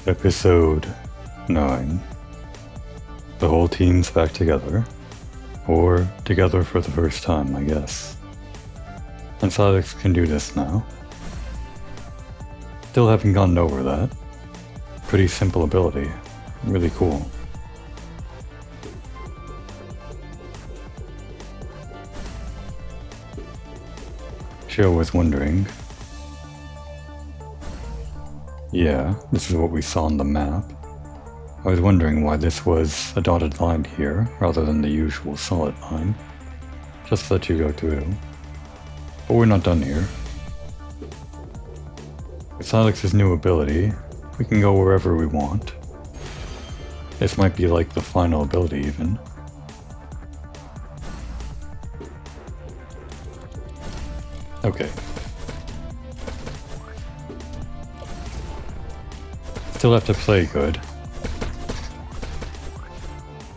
Episode 9. The whole team's back together. Or together for the first time, I guess. And Silex can do this now. Still haven't gotten over that. Pretty simple ability. Really cool. Shio was wondering. Yeah, this is what we saw on the map. I was wondering why this was a dotted line here, rather than the usual solid line. Just to let you go through. But we're not done here. With Silex's new ability, we can go wherever we want. This might be like the final ability even. Okay. Still have to play good.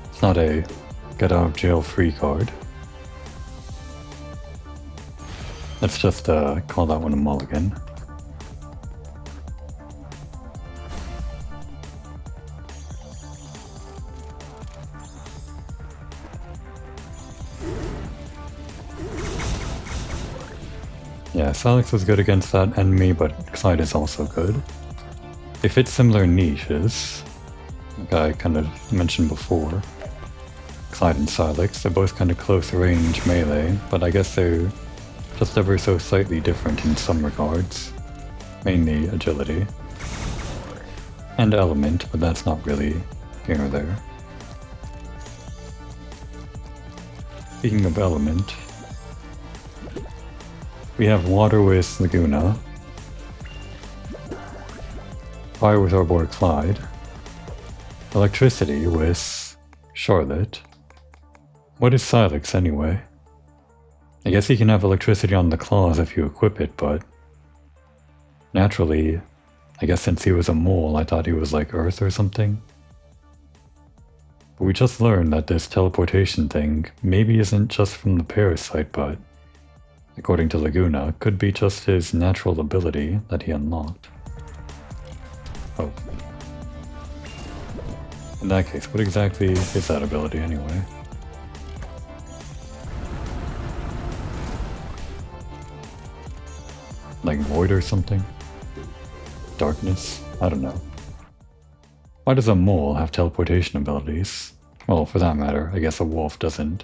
It's not a get out of jail free card. Let's just call that one a mulligan. Yeah, Silex was good against that enemy, but Clyde is also good. They fit similar niches, like I kind of mentioned before. Clyde and Silex, they're both kind of close range melee, but I guess they're just ever so slightly different in some regards. Mainly agility. And element, but that's not really here or there. Speaking of element, we have water with Laguna. Fire with our boy Clyde. Electricity with Charlotte. What is Silex anyway? I guess he can have electricity on the claws if you equip it, but naturally, I guess since he was a mole, I thought he was like Earth or something. But we just learned that this teleportation thing maybe isn't just from the parasite, but according to Laguna, could be just his natural ability that he unlocked. Oh. In that case, what exactly is that ability anyway? Like void or something? Darkness? I don't know. Why does a mole have teleportation abilities? Well, for that matter, I guess a wolf doesn't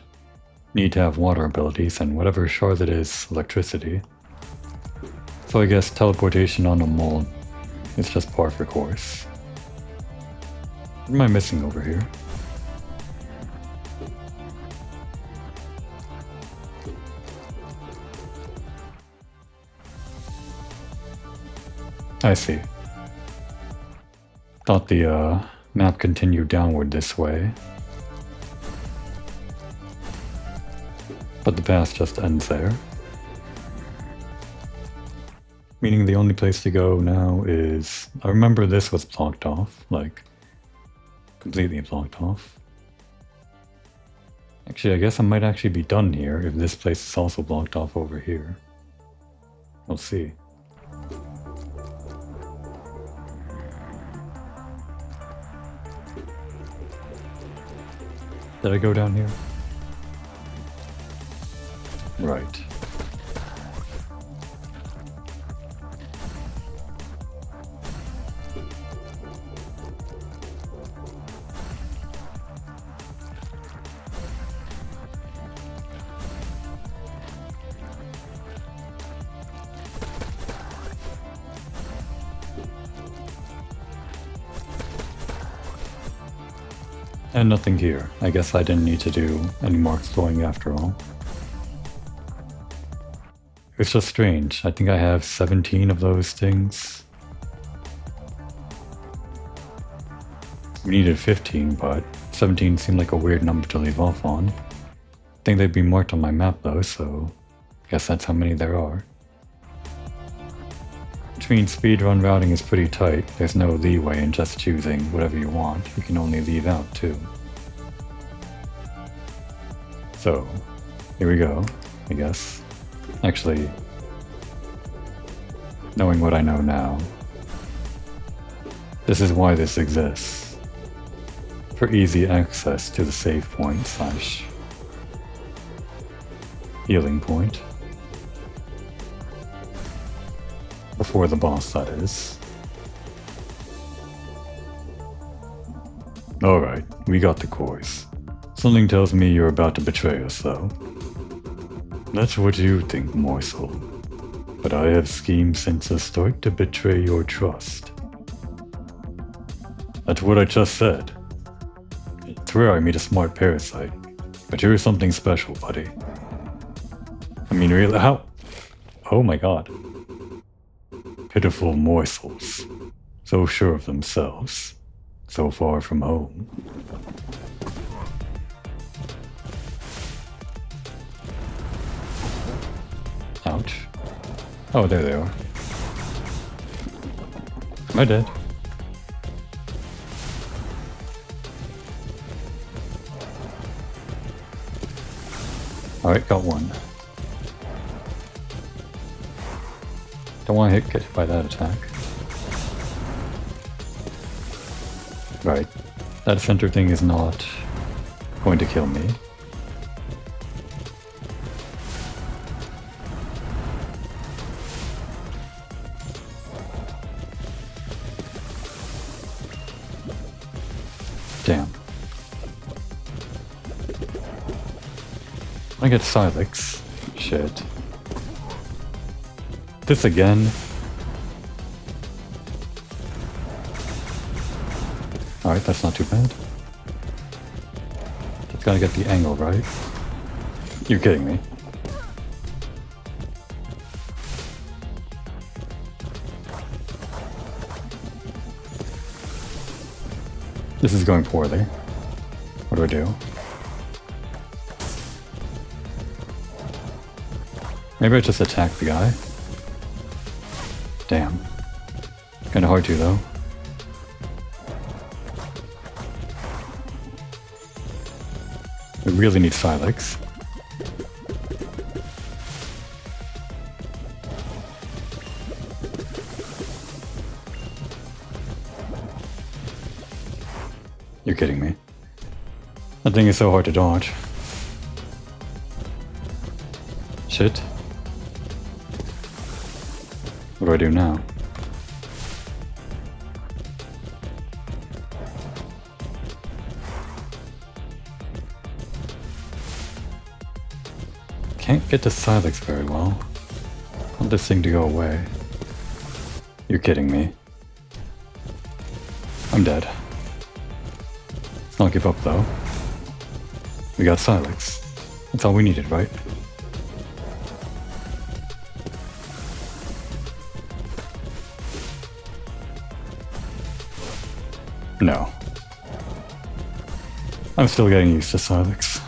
need to have water abilities, and whatever Charlotte is electricity. So I guess teleportation on a mole is just par for course. What am I missing over here? I see. Thought the map continued downward this way. But the path just ends there. Meaning the only place to go now is... I remember this was blocked off, like, completely blocked off. Actually, I guess I might actually be done here if this place is also blocked off over here. We'll see. Did I go down here? Right. And nothing here. I guess I didn't need to do any more exploring after all. It's just strange. I think I have 17 of those things. We needed 15, but 17 seemed like a weird number to leave off on. I think they'd be marked on my map though, so I guess that's how many there are. Which means speedrun routing is pretty tight. There's no leeway in just choosing whatever you want. You can only leave out too. So, here we go, I guess. Actually, knowing what I know now, This is why this exists. For easy access to the save point slash healing point. Before the boss, that is. Alright, we got the cores. Something tells me you're about to betray us, though. That's what you think, morsel. But I have schemed since the start to betray your trust. That's what I just said. It's rare I meet a smart parasite, but you're something special, buddy. I mean, really, how? Oh my god. Pitiful morsels. So sure of themselves. So far from home. Ouch. Oh, there they are. Am I dead? Alright, got one. Don't want to get hit by that attack. Right. That center thing is not going to kill me. Damn. I get Silex. Shit. This again. Alright, that's not too bad. Just gotta get the angle right. You're kidding me. This is going poorly. What do I do? Maybe I just attack the guy? Damn. Kinda hard to, though. We really need Silex. You're kidding me. That thing is so hard to dodge. Shit. What do I do now? Can't get to Silex very well. I want this thing to go away. You're kidding me. I'm dead. Let's not give up though. We got Silex. That's all we needed, right? No. I'm still getting used to Silex.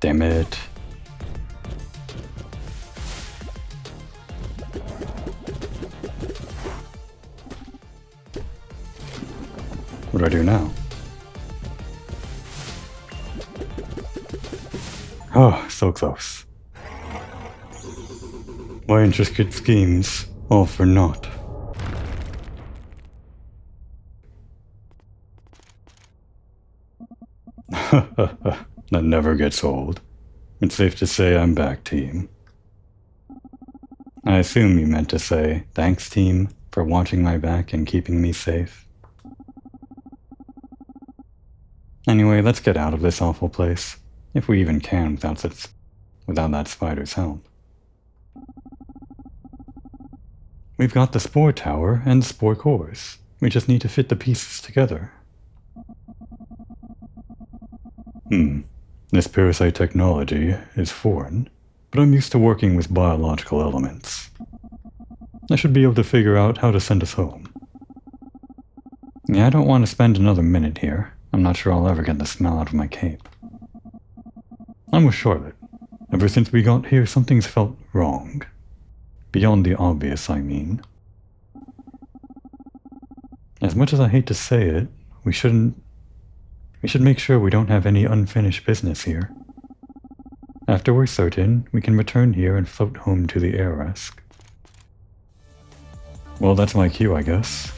Damn it. What do I do now? Oh, so close. My intricate schemes, all for naught. That never gets old. It's safe to say I'm back, team. I assume you meant to say, thanks, team, for watching my back and keeping me safe. Anyway, let's get out of this awful place, if we even can without that spider's help. We've got the spore tower and the spore cores. We just need to fit the pieces together. This parasite technology is foreign, but I'm used to working with biological elements. I should be able to figure out how to send us home. Yeah, I don't want to spend another minute here. I'm not sure I'll ever get the smell out of my cape. I'm I'm with Charlotte. Ever since we got here, something's felt wrong. Beyond the obvious, I mean. As much as I hate to say it, we should make sure we don't have any unfinished business here. After we're certain, we can return here and float home to the heiress. Well, that's my cue, I guess.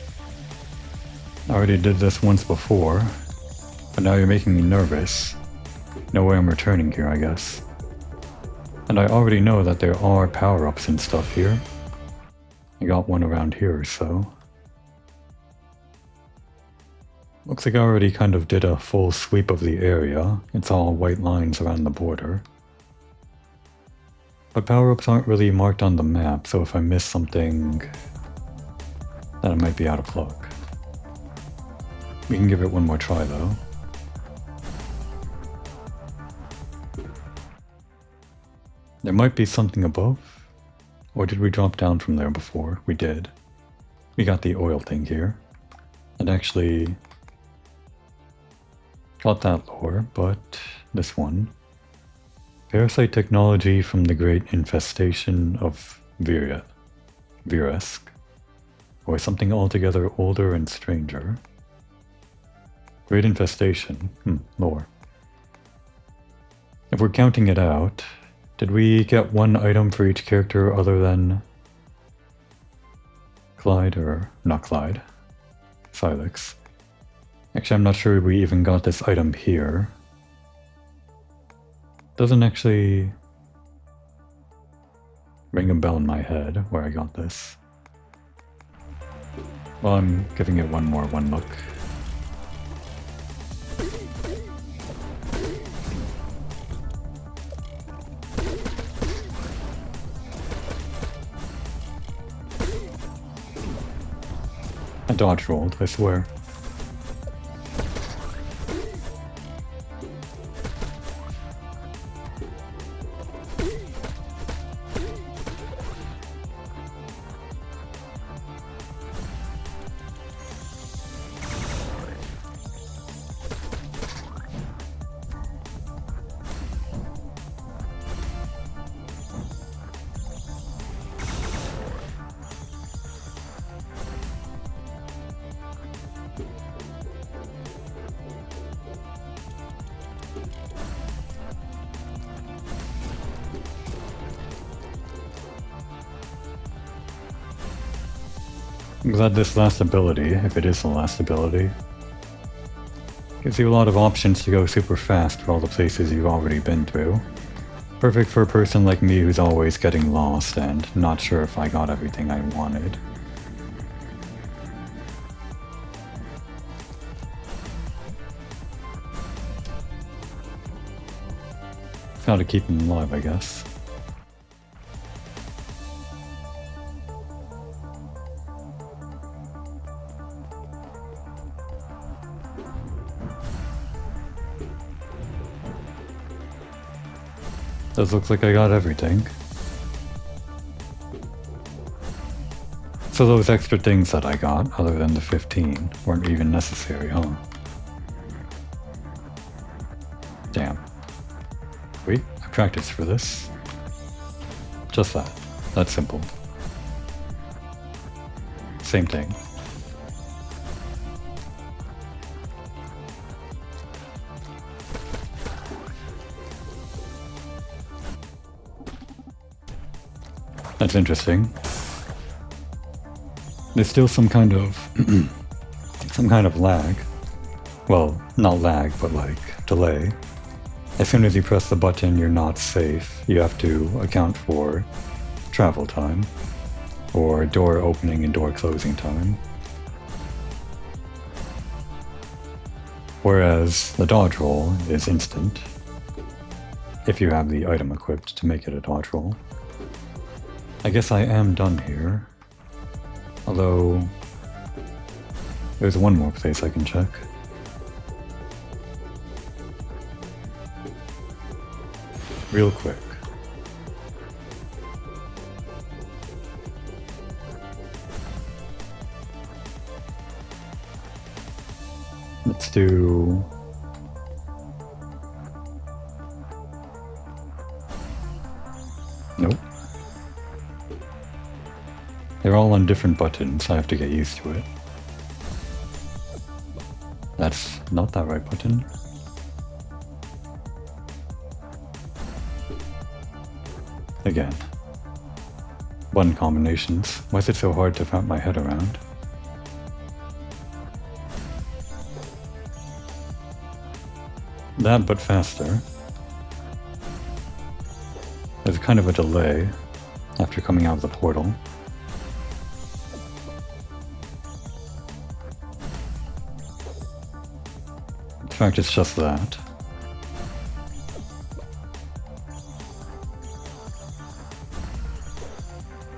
I already did this once before, but now you're making me nervous. No way I'm returning here, I guess. And I already know that there are power-ups and stuff here. I got one around here or so. Looks like I already kind of did a full sweep of the area. It's all white lines around the border. But power-ups aren't really marked on the map, so if I miss something, then I might be out of luck. We can give it one more try though. There might be something above. Or did we drop down from there before? We did. We got the oil thing here. And actually got that lore, but this one. Parasite technology from the great infestation of Viresk. Or something altogether older and stranger. Great infestation. Lore. If we're counting it out, did we get one item for each character other than Clyde, or not Clyde, Silex? Actually, I'm not sure we even got this item here. Doesn't actually ring a bell in my head where I got this. Well, I'm giving it one look. I dodge rolled, I swear. I'm glad this last ability, if it is the last ability, gives you a lot of options to go super fast for all the places you've already been through. Perfect for a person like me who's always getting lost and not sure if I got everything I wanted. Gotta keep them alive, I guess. Does look like I got everything. So those extra things that I got, other than the 15, weren't even necessary, huh? Damn. Wait, I practiced for this. Just that. That's simple. Same thing. That's interesting. There's still some kind of lag. Well, not lag, but like delay. As soon as you press the button, you're not safe. You have to account for travel time, or door opening and door closing time. Whereas the dodge roll is instant, if you have the item equipped to make it a dodge roll. I guess I am done here. Although, there's one more place I can check. Real quick. Let's do all on different buttons, I have to get used to it. That's not that right button. Again. Button combinations. Why is it so hard to wrap my head around? That, but faster. There's kind of a delay after coming out of the portal. In fact, it's just that.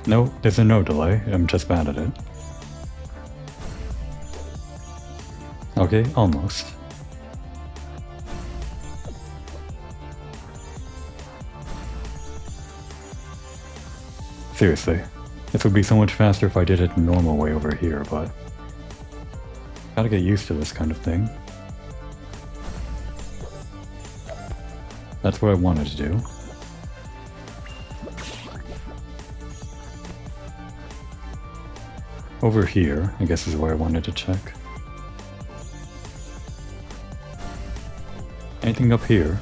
No, there's no delay. I'm just bad at it. Okay, almost. Seriously, this would be so much faster if I did it the normal way over here, but gotta get used to this kind of thing. That's what I wanted to do. Over here, I guess is where I wanted to check. Anything up here?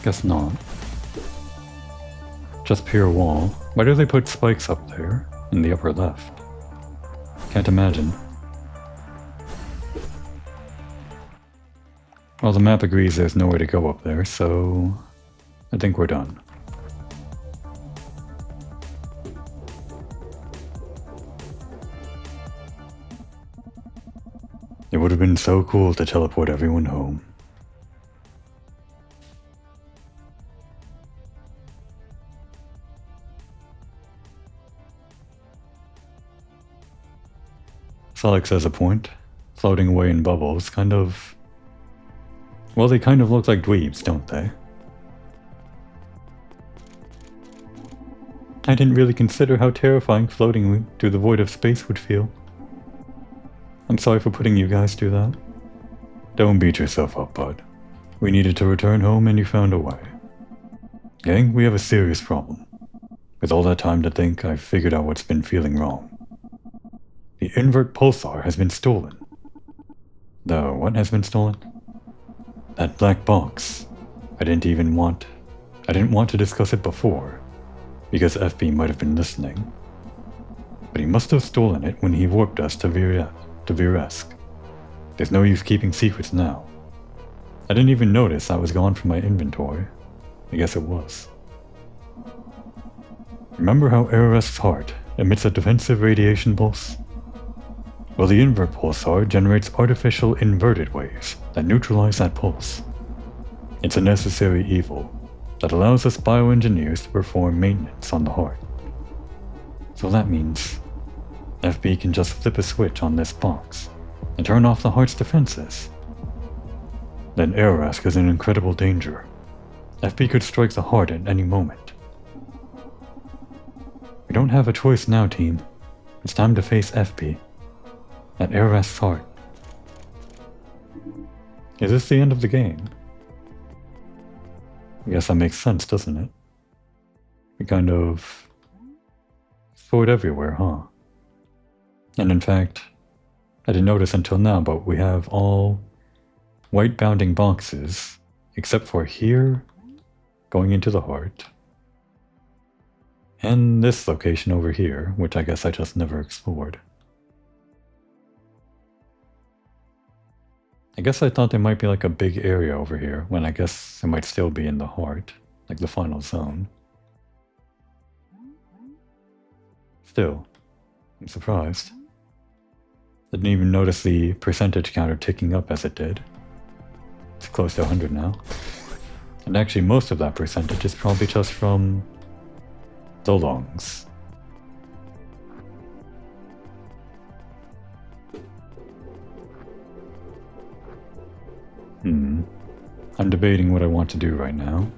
Guess not. Just pure wall. Why do they put spikes up there, in the upper left? Can't imagine. Well, the map agrees there's nowhere to go up there, so I think we're done. It would have been so cool to teleport everyone home. Alex has a point. Floating away in bubbles, kind of... Well, they kind of look like dweebs, don't they? I didn't really consider how terrifying floating through the void of space would feel. I'm sorry for putting you guys through that. Don't beat yourself up, bud. We needed to return home and you found a way. Gang, we have a serious problem. With all that time to think, I've figured out what's been feeling wrong. The invert pulsar has been stolen. The what has been stolen? That black box. I didn't want to discuss it before, because FB might have been listening. But he must have stolen it when he warped us to Viresk. There's no use keeping secrets now. I didn't even notice that was gone from my inventory. I guess it was. Remember how Araresk's heart emits a defensive radiation pulse? Well, the invert pulsar generates artificial inverted waves that neutralize that pulse. It's a necessary evil that allows us bioengineers to perform maintenance on the heart. So that means FB can just flip a switch on this box and turn off the heart's defenses. Then Arask is in incredible danger. FB could strike the heart at any moment. We don't have a choice now, team. It's time to face FB. At Arask's heart. Is this the end of the game? I guess that makes sense, doesn't it? We kind of throw it everywhere, huh? And in fact, I didn't notice until now, but we have all white bounding boxes, except for here, going into the heart, and this location over here, which I guess I just never explored. I guess I thought there might be like a big area over here, when I guess it might still be in the heart, like the final zone. Still, I'm surprised. Didn't even notice the percentage counter ticking up as it did. It's close to 100 now. And actually most of that percentage is probably just from the lungs. I'm debating what I want to do right now.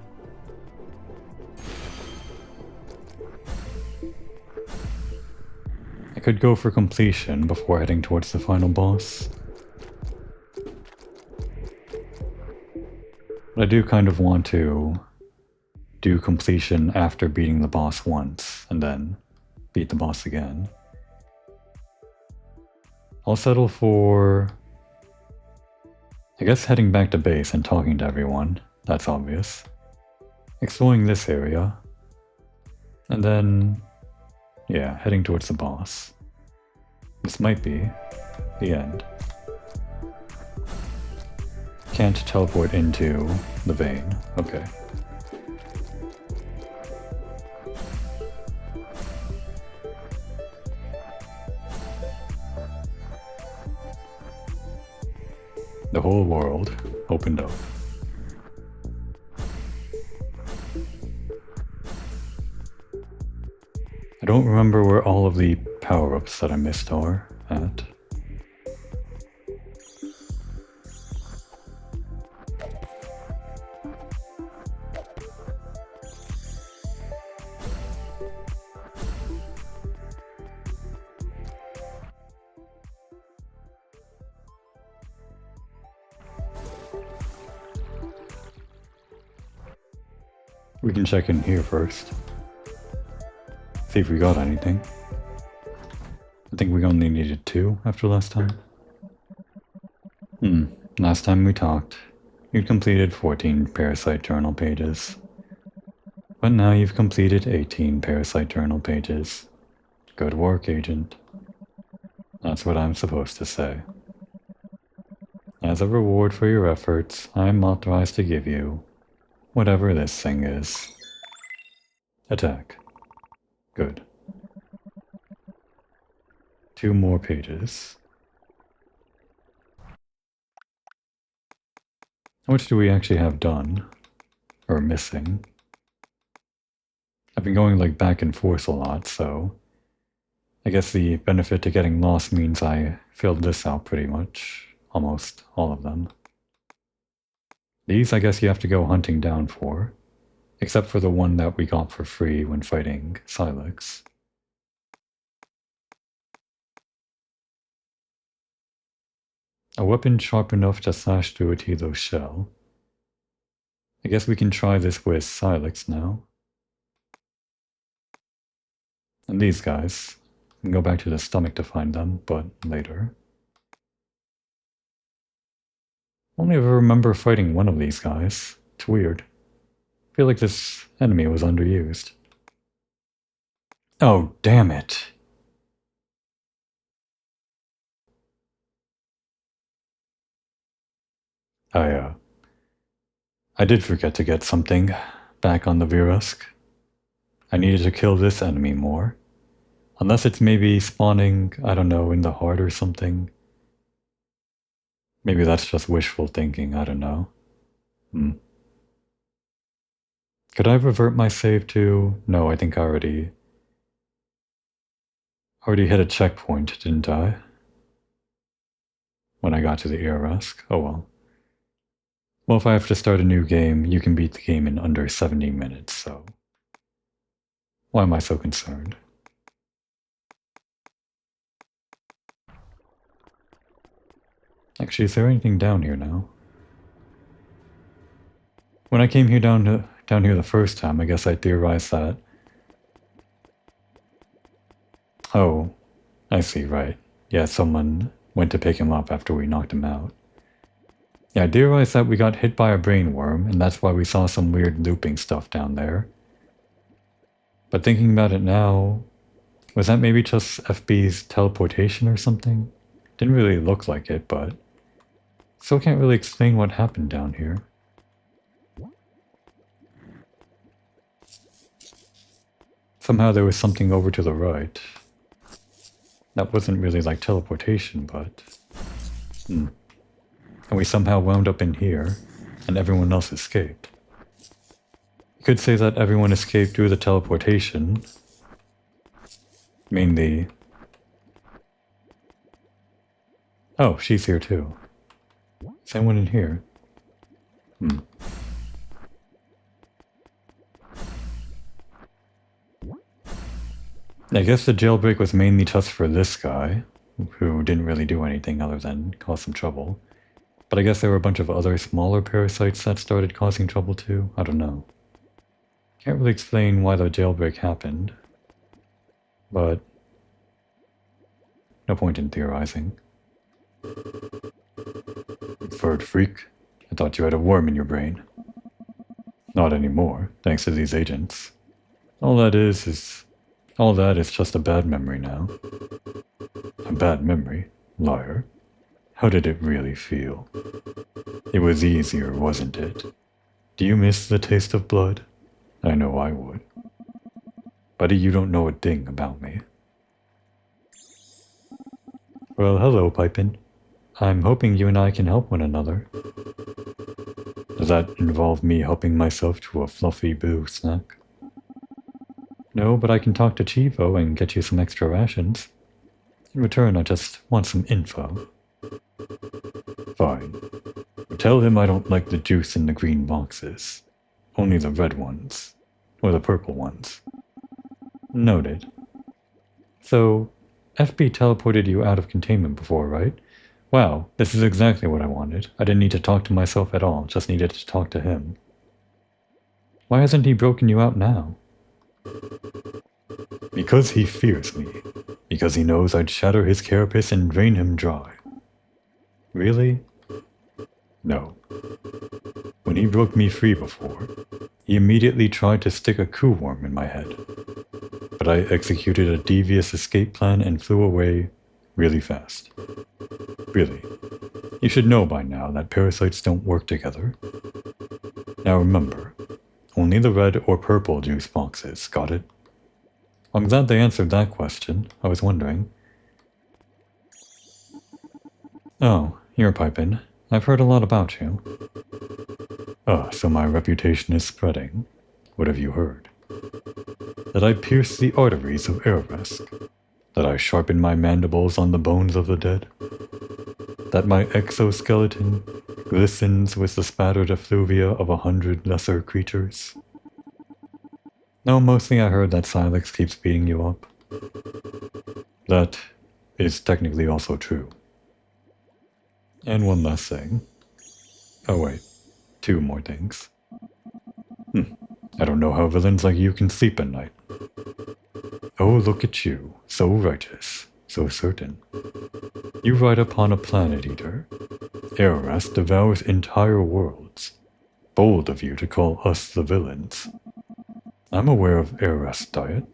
I could go for completion before heading towards the final boss. But I do kind of want to do completion after beating the boss once, and then beat the boss again. I'll settle for, I guess, heading back to base and talking to everyone. That's obvious. Exploring this area. And then, yeah, heading towards the boss. This might be the end. Can't teleport into the vein. Okay. The whole world opened up. I don't remember where all of the power-ups that I missed are at. We can check in here first. See if we got anything. I think we only needed 2 after last time. Last time we talked, you'd completed 14 Parasite Journal pages. But now you've completed 18 Parasite Journal pages. Good work, Agent. That's what I'm supposed to say. As a reward for your efforts, I'm authorized to give you whatever this thing is. Attack. Good. 2 more pages. How much do we actually have done? Or missing? I've been going like back and forth a lot, so I guess the benefit to getting lost means I filled this out pretty much. Almost all of them. These I guess you have to go hunting down for, except for the one that we got for free when fighting Silex. A weapon sharp enough to slash through a Tilo shell. I guess we can try this with Silex now. And these guys. We can go back to the stomach to find them, but later. Only ever remember fighting one of these guys. It's weird. I feel like this enemy was underused. Oh, damn it. I did forget to get something back on the Virusk. I needed to kill this enemy more. Unless it's maybe spawning, I don't know, in the heart or something. Maybe that's just wishful thinking, I don't know. Could I revert my save to... No, I think I already hit a checkpoint, didn't I? When I got to the Virusk. Oh well. Well, if I have to start a new game, you can beat the game in under 70 minutes, so... Why am I so concerned? Actually, is there anything down here now? When I came here down here the first time, I guess I theorized that... Oh, I see, right. Yeah, someone went to pick him up after we knocked him out. Yeah, I theorized that we got hit by a brain worm, and that's why we saw some weird looping stuff down there. But thinking about it now, was that maybe just FB's teleportation or something? Didn't really look like it, but... Still can't really explain what happened down here. Somehow there was something over to the right. That wasn't really like teleportation, but... And we somehow wound up in here, and everyone else escaped. You could say that everyone escaped through the teleportation. Mainly... Oh, she's here too. Is anyone in here? I guess the jailbreak was mainly just for this guy, who didn't really do anything other than cause some trouble. But I guess there were a bunch of other smaller parasites that started causing trouble too. I don't know. Can't really explain why the jailbreak happened. But no point in theorizing. Bird freak. I thought you had a worm in your brain. Not anymore, thanks to these agents. All that is just a bad memory now. A bad memory? Liar. How did it really feel? It was easier, wasn't it? Do you miss the taste of blood? I know I would. Buddy, you don't know a thing about me. Well, hello, Pipin. I'm hoping you and I can help one another. Does that involve me helping myself to a fluffy blue snack? No, but I can talk to Chivo and get you some extra rations. In return, I just want some info. Fine. Tell him I don't like the juice in the green boxes. Only the red ones. Or the purple ones. Noted. So, FB teleported you out of containment before, right? Wow, this is exactly what I wanted. I didn't need to talk to myself at all, just needed to talk to him. Why hasn't he broken you out now? Because he fears me. Because he knows I'd shatter his carapace and drain him dry. Really? No. When he broke me free before, he immediately tried to stick a coup worm in my head. But I executed a devious escape plan and flew away really fast. Really. You should know by now that parasites don't work together. Now remember, only the red or purple juice boxes, got it? I'm glad they answered that question. I was wondering. Oh, you're Pipin. I've heard a lot about you. So my reputation is spreading. What have you heard? That I pierce the arteries of Aravesk. That I sharpen my mandibles on the bones of the dead. That my exoskeleton glistens with the spattered effluvia of 100 lesser creatures. No, mostly I heard that Silex keeps beating you up. That is technically also true. And one last thing. Oh wait, 2 more things. I don't know how villains like you can sleep at night. Oh, look at you, so righteous, so certain. You ride upon a planet eater. Araras devours entire worlds. Bold of you to call us the villains. I'm aware of Araras' diet.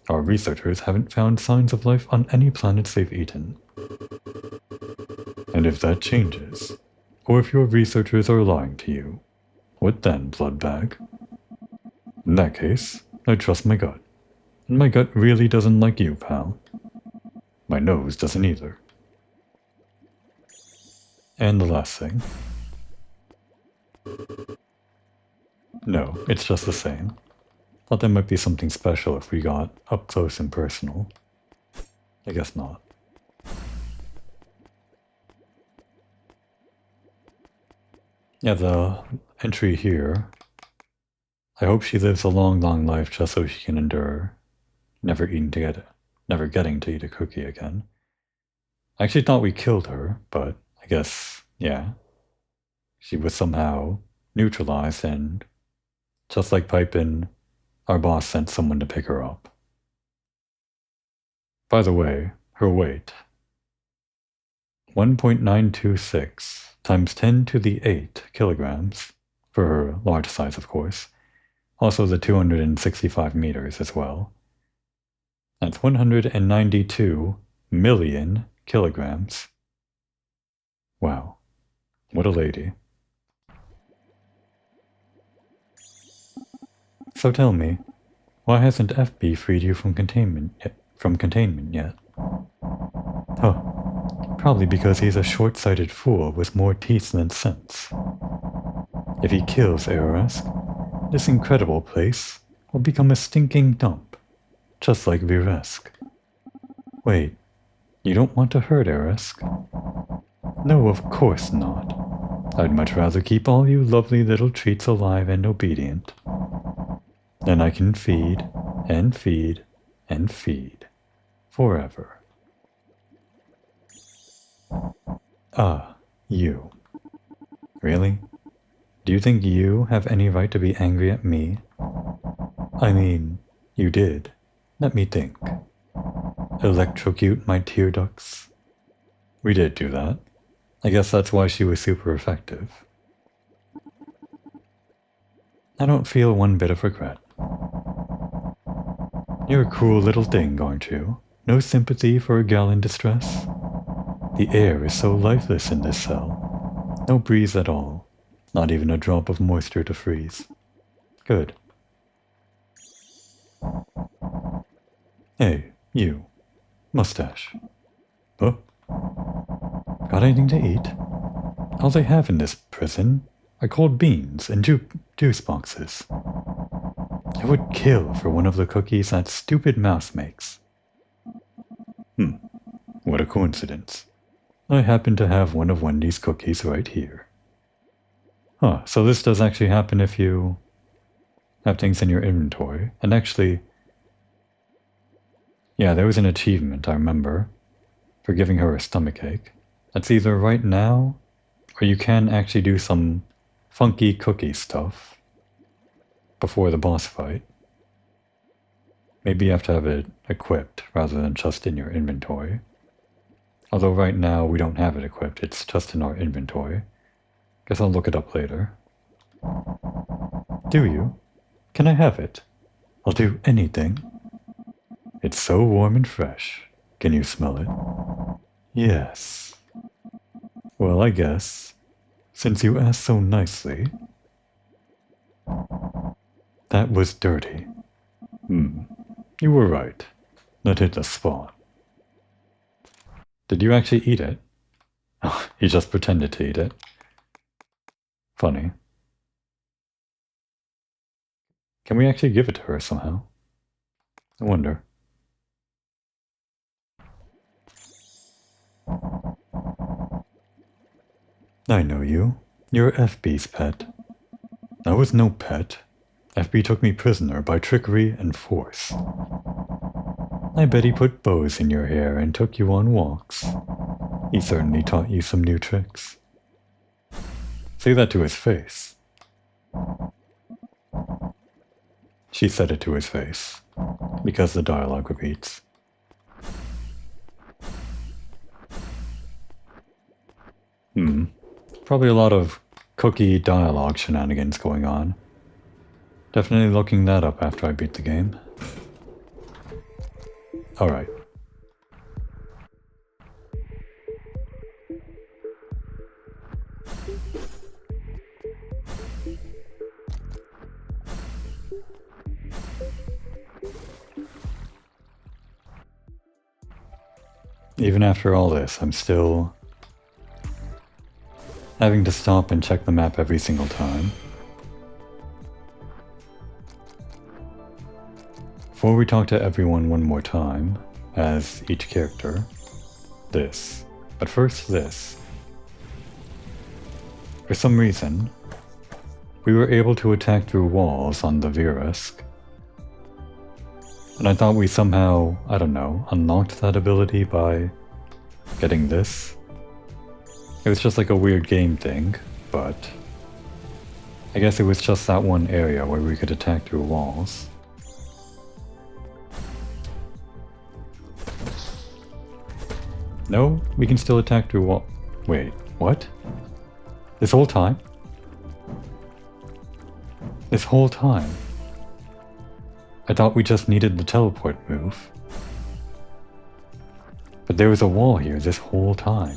Our researchers haven't found signs of life on any planets they've eaten. And if that changes, or if your researchers are lying to you, what then, Bloodbag? In that case, I trust my gut. And my gut really doesn't like you, pal. My nose doesn't either. And the last thing. No, it's just the same. Thought there might be something special if we got up close and personal. I guess not. Yeah, the entry here. I hope she lives a long, long life just so she can endure never getting to eat a cookie again. I actually thought we killed her, but I guess, yeah. She was somehow neutralized, and just like Pipin, our boss sent someone to pick her up. By the way, her weight. 1.926 times 10 to the 8 kilograms, for her large size of course. Also the 265 meters as well. That's 192 million kilograms. Wow, what a lady. So tell me, why hasn't FB freed you from containment yet? Huh. Probably because he's a short-sighted fool with more teeth than sense. If he kills Arask, this incredible place will become a stinking dump, just like Viresk. Wait, you don't want to hurt Arask? No, of course not. I'd much rather keep all you lovely little treats alive and obedient. Then I can feed, and feed, and feed. Forever. You. Really? Do you think you have any right to be angry at me? I mean, you did. Let me think. Electrocute my tear ducts? We did do that. I guess that's why she was super effective. I don't feel one bit of regret. You're a cruel little thing, aren't you? No sympathy for a gal in distress? The air is so lifeless in this cell. No breeze at all. Not even a drop of moisture to freeze. Good. Hey, you. Mustache. Huh? Got anything to eat? All they have in this prison are cold beans and juice boxes. I would kill for one of the cookies that stupid mouse makes. What a coincidence. I happen to have one of Wendy's cookies right here. Huh, so this does actually happen if you have things in your inventory. And actually, yeah, there was an achievement, I remember, for giving her a stomachache. That's either right now, or you can actually do some funky cookie stuff before the boss fight. Maybe you have to have it equipped rather than just in your inventory. Although right now we don't have it equipped, it's just in our inventory. Guess I'll look it up later. Do you? Can I have it? I'll do anything. It's so warm and fresh. Can you smell it? Yes. Well, I guess, since you asked so nicely. That was dirty. You were right. That hit the spot. Did you actually eat it? Oh, he just pretended to eat it. Funny. Can we actually give it to her somehow? I wonder. I know you. You're FB's pet. I was no pet. FB took me prisoner by trickery and force. I bet he put bows in your hair and took you on walks. He certainly taught you some new tricks. Say that to his face. She said it to his face, because the dialogue repeats. Probably a lot of cookie dialogue shenanigans going on. Definitely looking that up after I beat the game. Alright. Even after all this, I'm still having to stop and check the map every single time. Before we talk to everyone one more time, as each character, this. But first this. For some reason, we were able to attack through walls on the Virisk. And I thought we somehow, I don't know, unlocked that ability by getting this. It was just like a weird game thing, but I guess it was just that one area where we could attack through walls. No, we can still attack through wall. Wait, what? This whole time? This whole time? I thought we just needed the teleport move. But there was a wall here this whole time.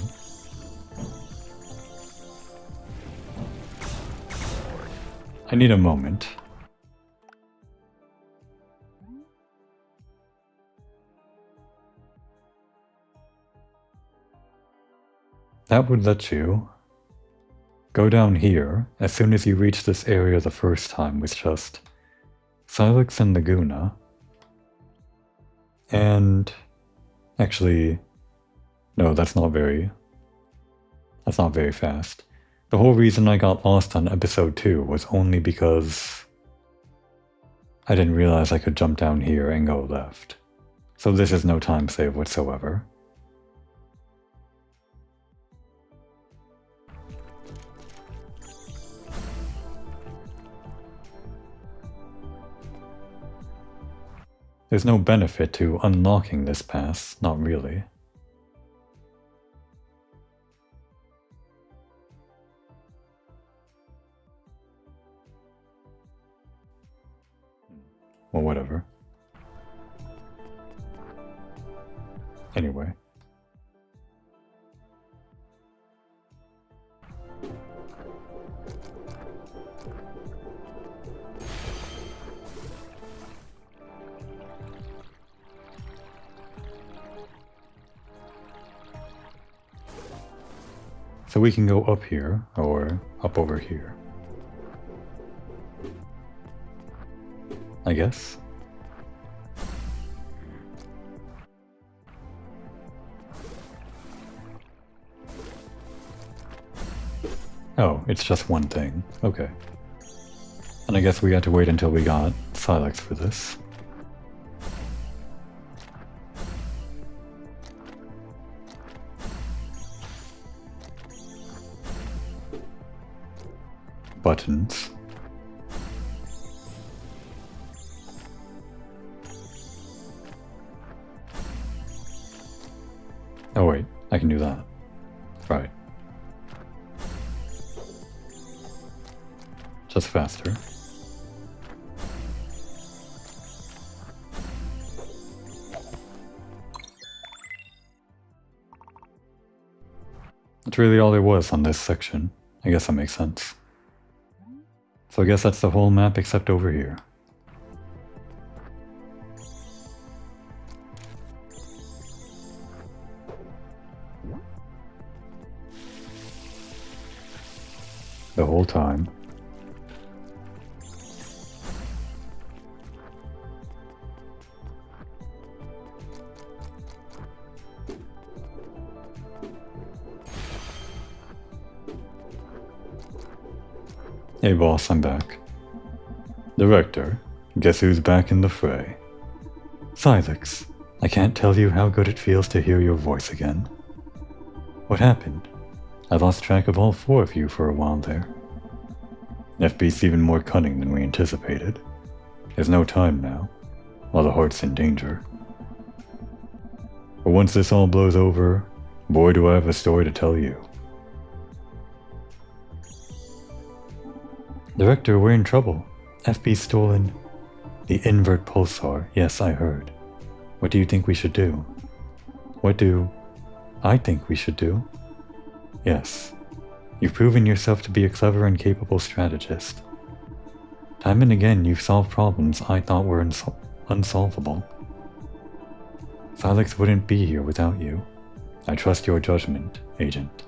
I need a moment. That would let you go down here as soon as you reach this area the first time with just Silex and Laguna. And actually, no, that's not very fast. The whole reason I got lost on episode 2 was only because I didn't realize I could jump down here and go left. So this is no time save whatsoever. There's no benefit to unlocking this pass, not really. Well, whatever. Anyway. So we can go up here, or up over here. I guess. Oh, it's just one thing. Okay. And I guess we had to wait until we got Silex for this. Buttons. Oh wait, I can do that. Right. Just faster. That's really all there was on this section. I guess that makes sense. So I guess that's the whole map except over here. The whole time. Hey boss, I'm back. Director, guess who's back in the fray? Silex, I can't tell you how good it feels to hear your voice again. What happened? I lost track of all four of you for a while there. FB's even more cunning than we anticipated. There's no time now, while the heart's in danger. But once this all blows over, boy do I have a story to tell you. Director, we're in trouble. FB's stolen the invert pulsar. Yes, I heard. What do you think we should do? What do I think we should do? Yes. You've proven yourself to be a clever and capable strategist. Time and again, you've solved problems I thought were unsolvable. Silex wouldn't be here without you. I trust your judgment, Agent.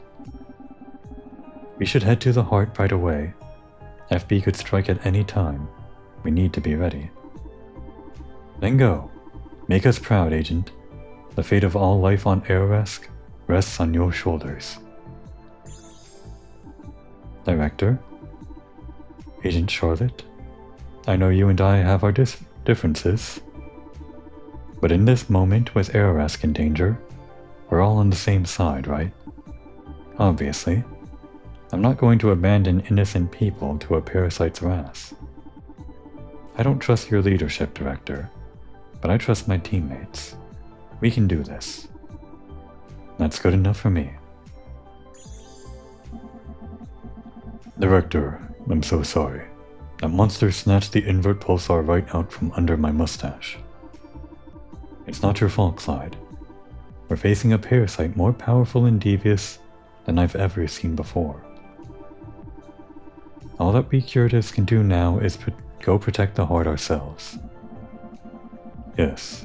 We should head to the heart right away. FB could strike at any time. We need to be ready. Then go. Make us proud, Agent. The fate of all life on Arask rests on your shoulders. Director? Agent Charlotte? I know you and I have our differences. But in this moment with Arask in danger, we're all on the same side, right? Obviously. I'm not going to abandon innocent people to a parasite's wrath. I don't trust your leadership, Director, but I trust my teammates. We can do this. That's good enough for me. Director, I'm so sorry. That monster snatched the invert pulsar right out from under my mustache. It's not your fault, Clyde. We're facing a parasite more powerful and devious than I've ever seen before. All that we Curtis can do now is go protect the heart ourselves. Yes,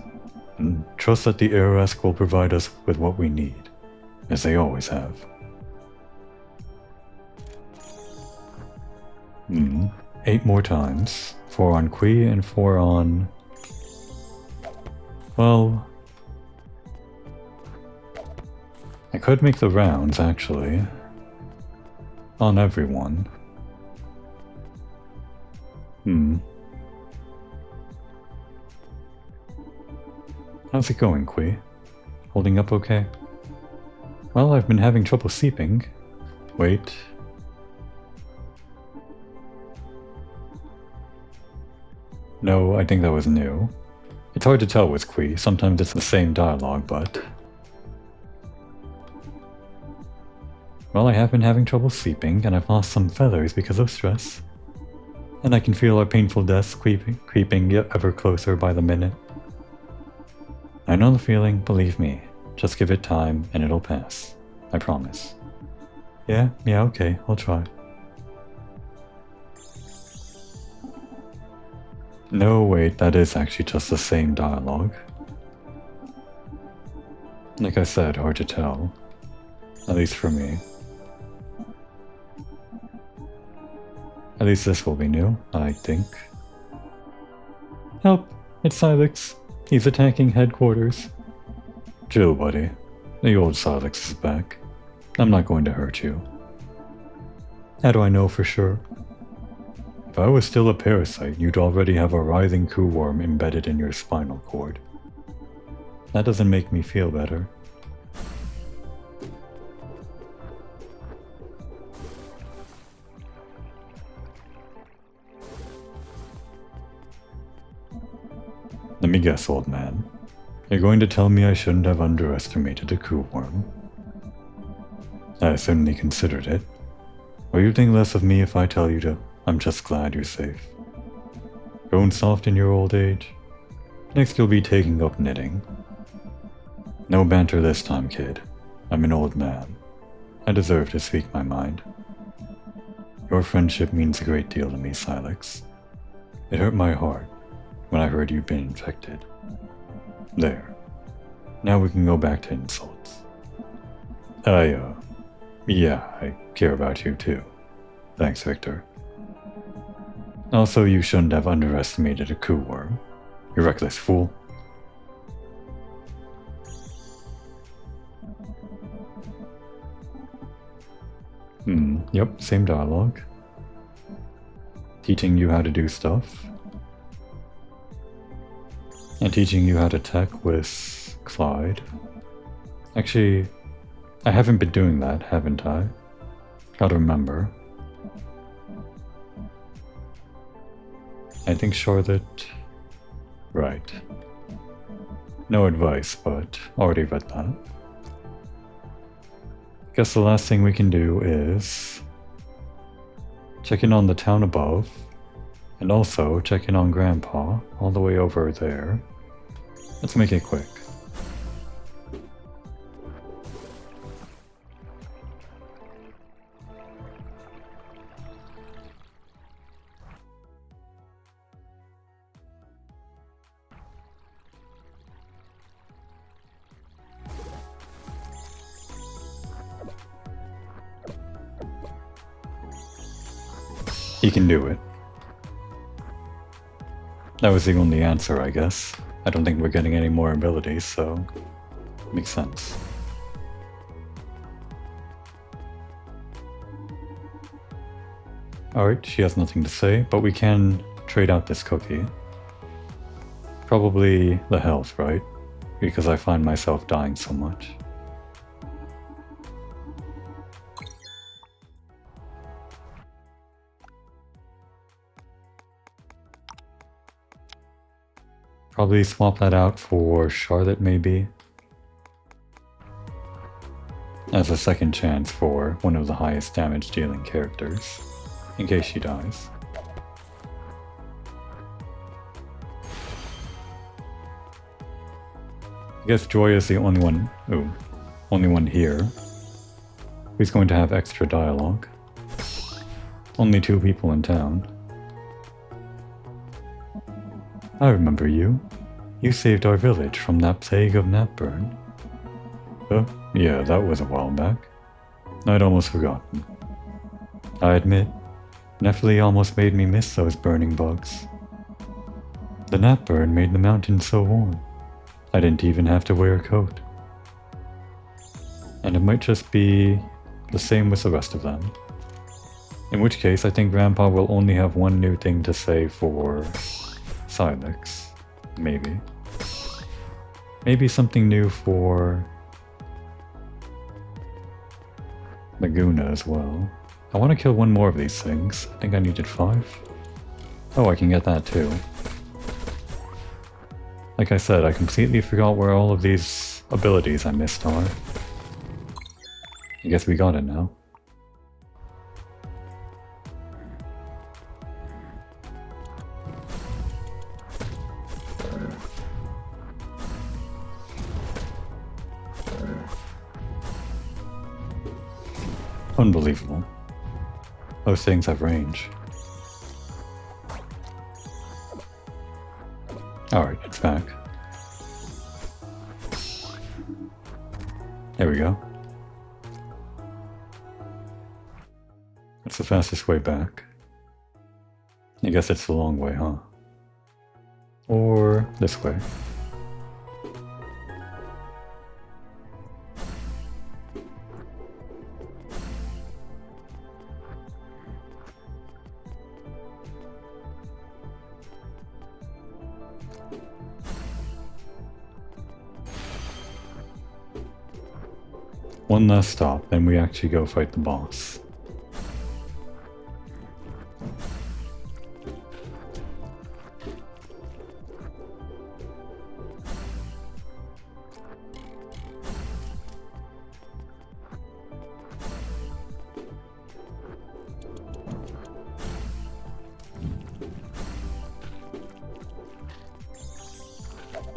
and trust that the Arask will provide us with what we need, as they always have. 8 more times. 4 on Qui and 4 on... Well... I could make the rounds, actually. On everyone. How's it going, Qui? Holding up okay? Well, I've been having trouble sleeping. Wait. No, I think that was new. It's hard to tell with Qui. Sometimes it's the same dialogue, but... Well, I have been having trouble sleeping, and I've lost some feathers because of stress. and I can feel our painful deaths creeping yet ever closer by the minute. I know the feeling, believe me. Just give it time and it'll pass. I promise. Yeah, okay, I'll try. No, wait, that is actually just the same dialogue. Like I said, hard to tell. At least for me. At least this will be new, I think. Help! It's Silex. He's attacking headquarters. Chill, buddy. The old Silex is back. I'm not going to hurt you. How do I know for sure? If I was still a parasite, you'd already have a writhing coup worm embedded in your spinal cord. That doesn't make me feel better. Let me guess, old man. You're going to tell me I shouldn't have underestimated a coup worm? I certainly considered it. Will you think less of me if I tell you to? I'm just glad you're safe. Grown soft in your old age? Next you'll be taking up knitting. No banter this time, kid. I'm an old man. I deserve to speak my mind. Your friendship means a great deal to me, Silex. It hurt my heart when I heard you'd been infected. There. Now we can go back to insults. Yeah, I care about you too. Thanks, Victor. Also, you shouldn't have underestimated a coup worm. You reckless fool. Yep, same dialogue. Teaching you how to do stuff. And teaching you how to tech with Clyde. Actually, I haven't been doing that, haven't I? Gotta remember. I think Charlotte... Right. No advice, but already read that. Guess the last thing we can do is... check in on the town above, and also check in on Grandpa, all the way over there. Let's make it quick. He can do it. That was the only answer, I guess. I don't think we're getting any more abilities, so... makes sense. Alright, she has nothing to say, but we can trade out this cookie. Probably the health, right? Because I find myself dying so much. Probably swap that out for Charlotte, maybe. As a second chance for one of the highest damage dealing characters, in case she dies. I guess Joy is the only one here who's going to have extra dialogue. Only 2 people in town. I remember you. You saved our village from that plague of gnatburn. Yeah, that was a while back. I'd almost forgotten. I admit, Nephilim almost made me miss those burning bugs. The gnatburn made the mountains so warm. I didn't even have to wear a coat. And it might just be the same with the rest of them. In which case, I think Grandpa will only have one new thing to say for Silex. Maybe. Maybe something new for Laguna as well. I want to kill one more of these things. I think I needed 5. Oh, I can get that too. Like I said, I completely forgot where all of these abilities I missed are. I guess we got it now. Unbelievable. Those things have range. Alright, it's back. There we go. That's the fastest way back. I guess it's the long way, huh? Or this way. One last stop, then we actually go fight the boss.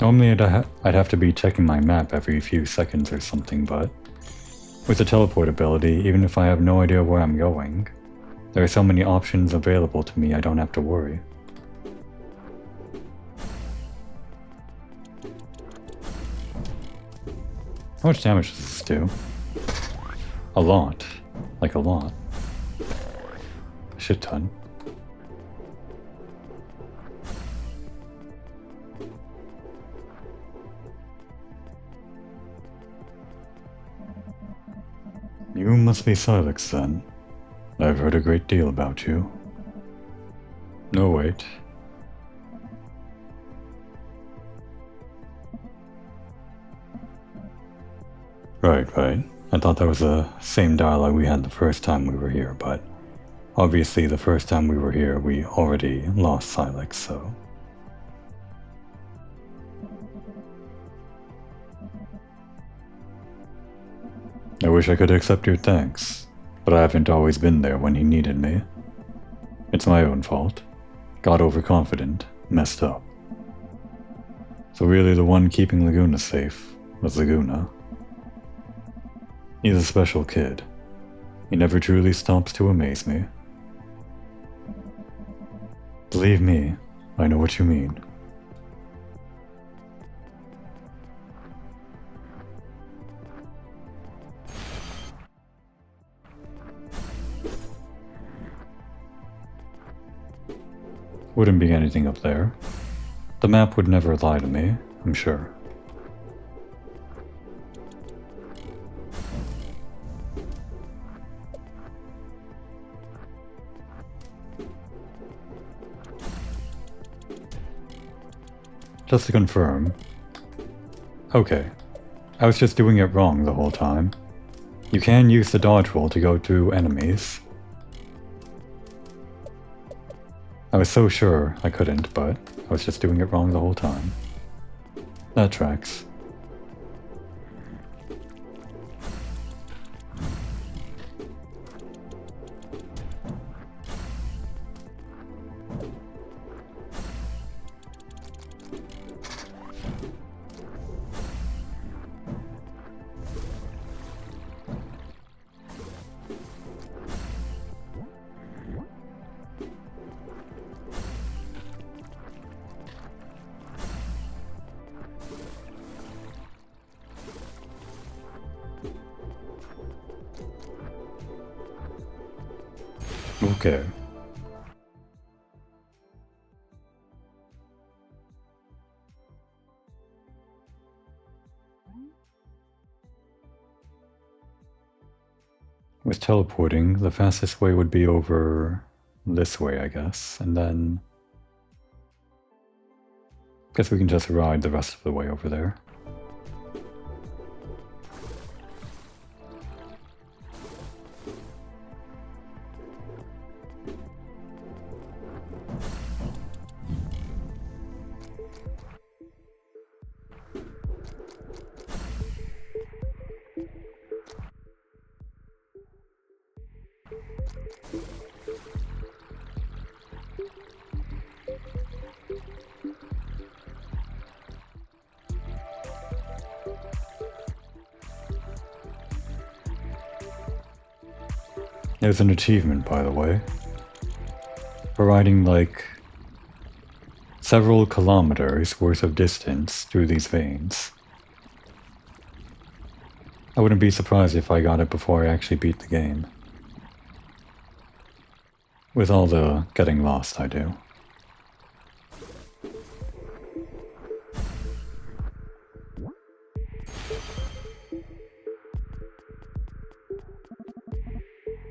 Normally I'd have to be checking my map every few seconds or something, but with the teleport ability, even if I have no idea where I'm going, there are so many options available to me I don't have to worry. How much damage does this do? A lot. Like a lot. A shit ton. You must be Silex then. I've heard a great deal about you. No, wait. Right. I thought that was the same dialogue we had the first time we were here, but obviously the first time we were here we already lost Silex, so... I wish I could accept your thanks, but I haven't always been there when he needed me. It's my own fault. Got overconfident, messed up. So really the one keeping Laguna safe was Laguna. He's a special kid. He never truly stops to amaze me. Believe me, I know what you mean. Wouldn't be anything up there. The map would never lie to me, I'm sure. Just to confirm. Okay. I was just doing it wrong the whole time. You can use the dodge roll to go through enemies. I was so sure I couldn't, but I was just doing it wrong the whole time. That tracks. Okay. With teleporting, the fastest way would be over this way, I guess, and then... guess we can just ride the rest of the way over there. There's an achievement, by the way, for riding like several kilometers worth of distance through these veins. I wouldn't be surprised if I got it before I actually beat the game. With all the getting lost I do.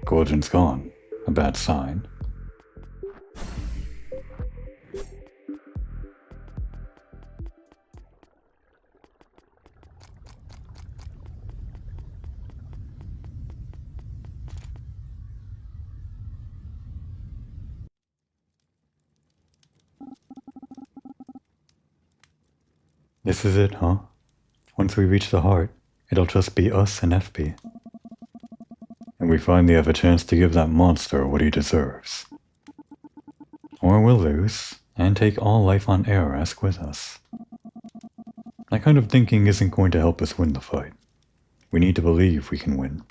Gordon's gone. A bad sign. This is it, huh? Once we reach the heart, it'll just be us and FB. And we finally have a chance to give that monster what he deserves. Or we'll lose, and take all life on Arask with us. That kind of thinking isn't going to help us win the fight. We need to believe we can win.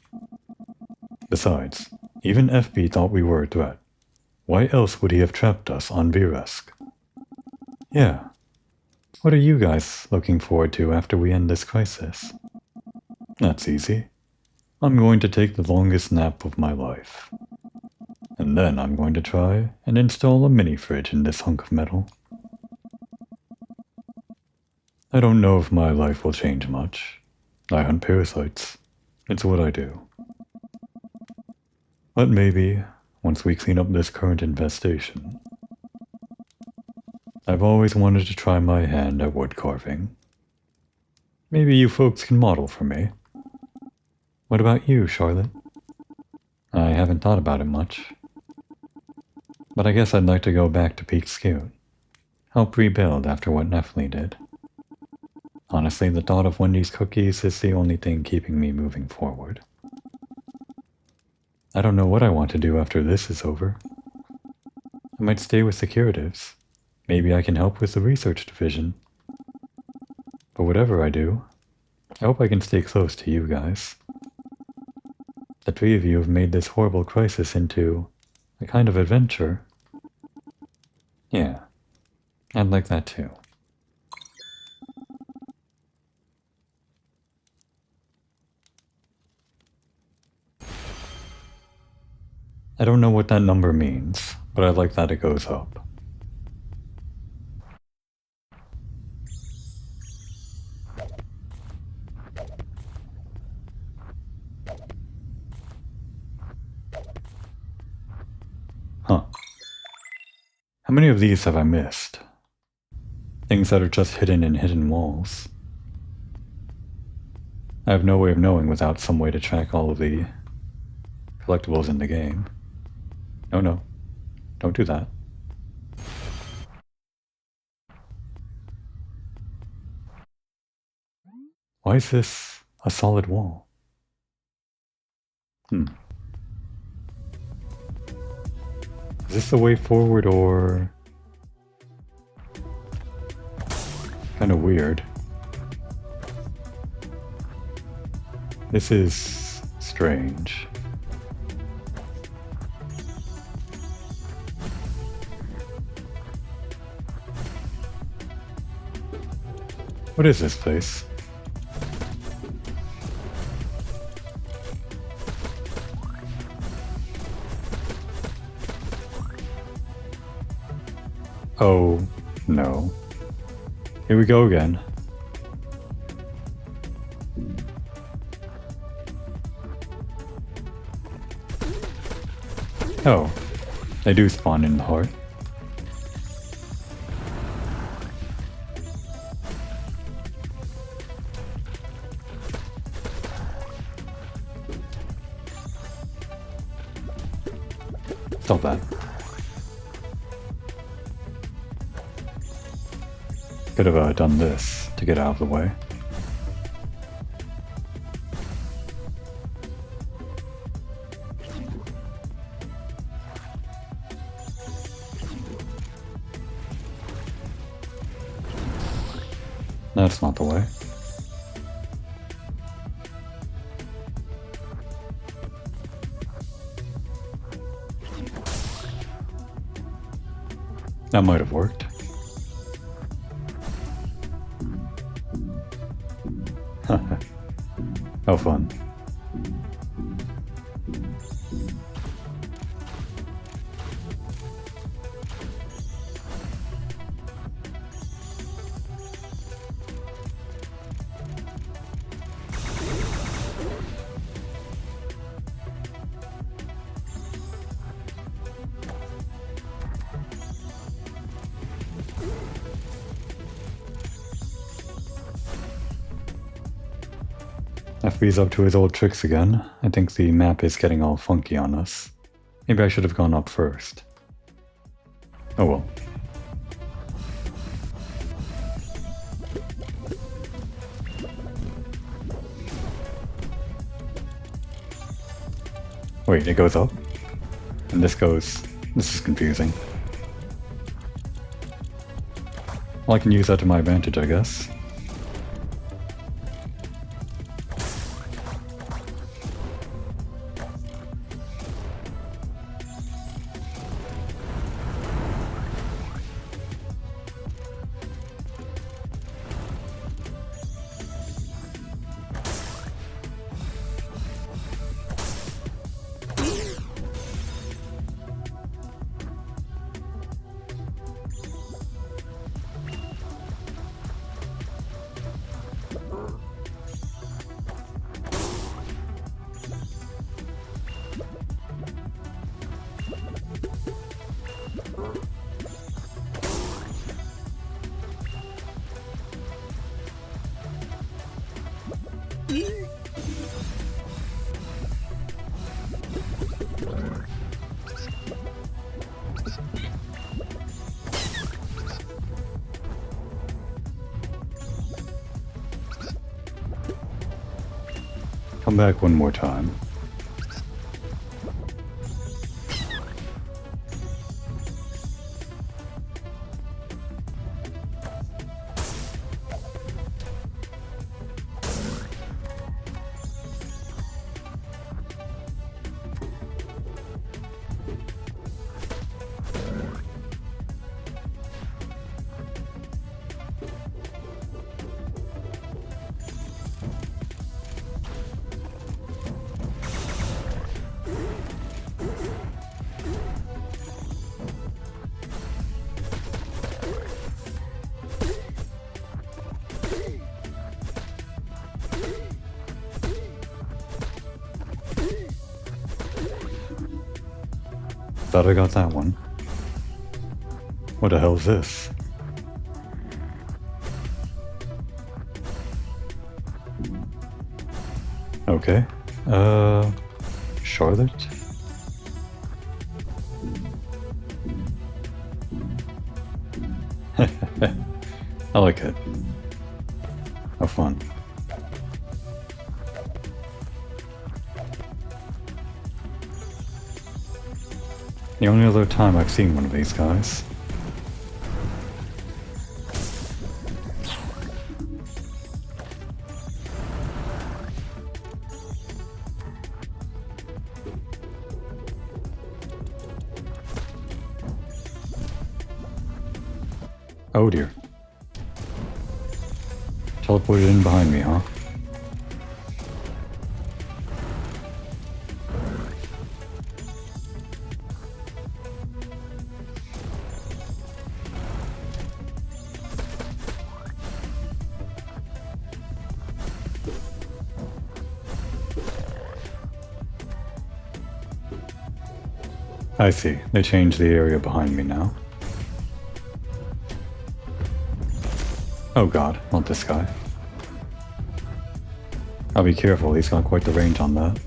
Besides, even FB thought we were a threat. Why else would he have trapped us on Virask? Yeah. What are you guys looking forward to after we end this crisis? That's easy. I'm going to take the longest nap of my life. And then I'm going to try and install a mini-fridge in this hunk of metal. I don't know if my life will change much. I hunt parasites. It's what I do. But maybe, once we clean up this current infestation, I've always wanted to try my hand at wood carving. Maybe you folks can model for me. What about you, Charlotte? I haven't thought about it much. But I guess I'd like to go back to Peak Scout. Help rebuild after what Nephilim did. Honestly, the thought of Wendy's cookies is the only thing keeping me moving forward. I don't know what I want to do after this is over. I might stay with the curatives. Maybe I can help with the research division. But whatever I do, I hope I can stay close to you guys. The three of you have made this horrible crisis into a kind of adventure. Yeah, I'd like that too. I don't know what that number means, but I like that it goes up. Huh. How many of these have I missed? Things that are just hidden in hidden walls. I have no way of knowing without some way to track all of the collectibles in the game. No, don't do that. Why is this a solid wall? Is this the way forward or... Kinda weird. This is strange. What is this place? Oh, no. Here we go again. Oh, they do spawn in the heart. Stop that. Could have done this to get out of the way. That's not the way. That might have worked. How fun. FB's up to his old tricks again. I think the map is getting all funky on us. Maybe I should have gone up first. Oh well. Wait, it goes up? And this goes... This is confusing. Well, I can use that to my advantage, I guess. Come back one more time. Thought I got that one. What the hell is this? Okay. Charlotte? I like it. How fun. The only other time I've seen one of these guys. Oh dear. Teleported in behind me, huh? I see. They changed the area behind me now. Oh god, not this guy. I'll be careful, he's got quite the range on that.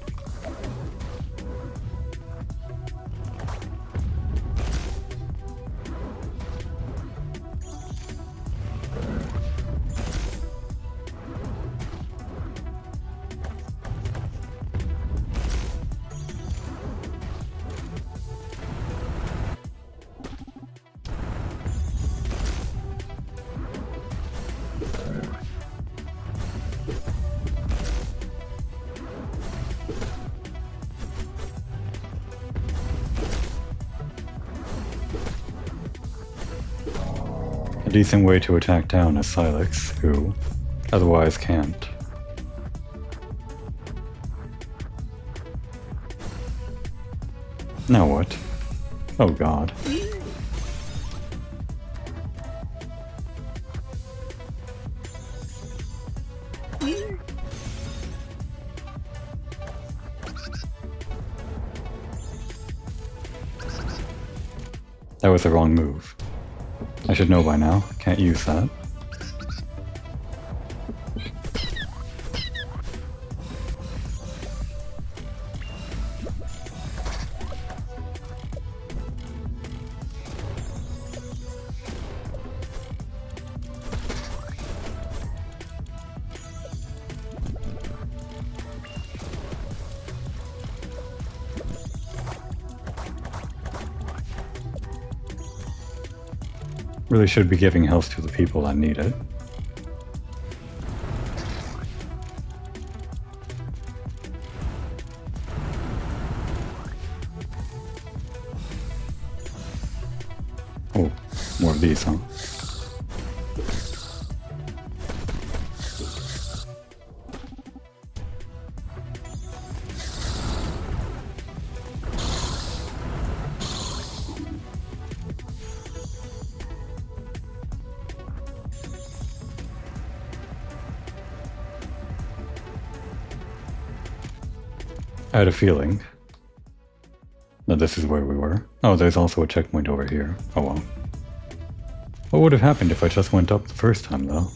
decent way to attack down a Silex, who otherwise can't. Now what? Oh god. That was the wrong move. I should know by now. Can't use that. Really should be giving health to the people that need it. Oh, more of these, huh? I had a feeling that this is where we were. Oh, there's also a checkpoint over here. Oh well. What would have happened if I just went up the first time, though?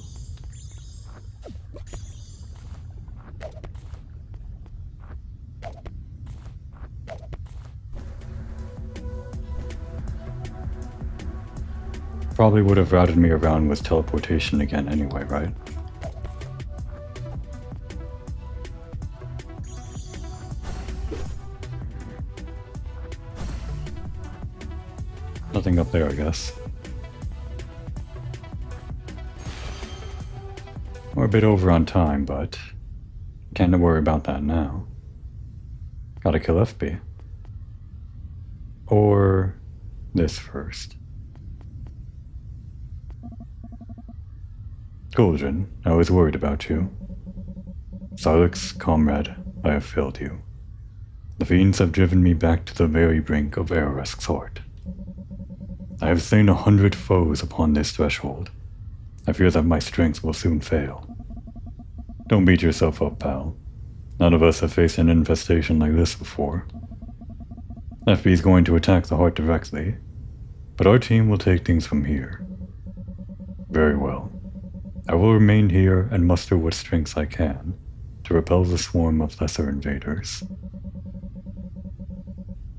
Probably would have routed me around with teleportation again anyway, right? Nothing up there, I guess. We're a bit over on time, but can't worry about that now. Gotta kill FB. Or this first. Cauldron, I was worried about you. Silex, comrade, I have failed you. The fiends have driven me back to the very brink of Araresk's heart. I have slain 100 foes upon this threshold. I fear that my strength will soon fail. Don't beat yourself up, pal. None of us have faced an infestation like this before. FB is going to attack the heart directly, but our team will take things from here. Very well. I will remain here and muster what strengths I can to repel the swarm of lesser invaders.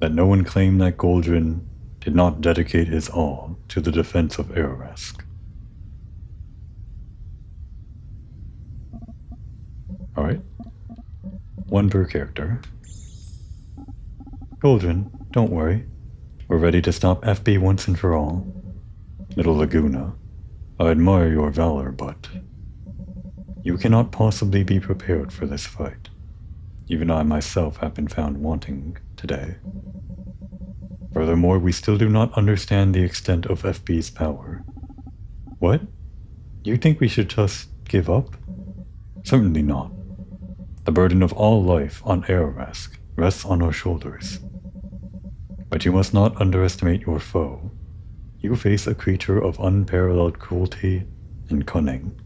Let no one claim that Cauldron did not dedicate his all to the defense of Araresk. Alright. One per character. Cauldron, don't worry. We're ready to stop FB once and for all. Little Laguna, I admire your valor, but you cannot possibly be prepared for this fight. Even I myself have been found wanting today. Furthermore, we still do not understand the extent of FB's power. What? You think we should just give up? Certainly not. The burden of all life on Araresk rests on our shoulders. But you must not underestimate your foe. You face a creature of unparalleled cruelty and cunning.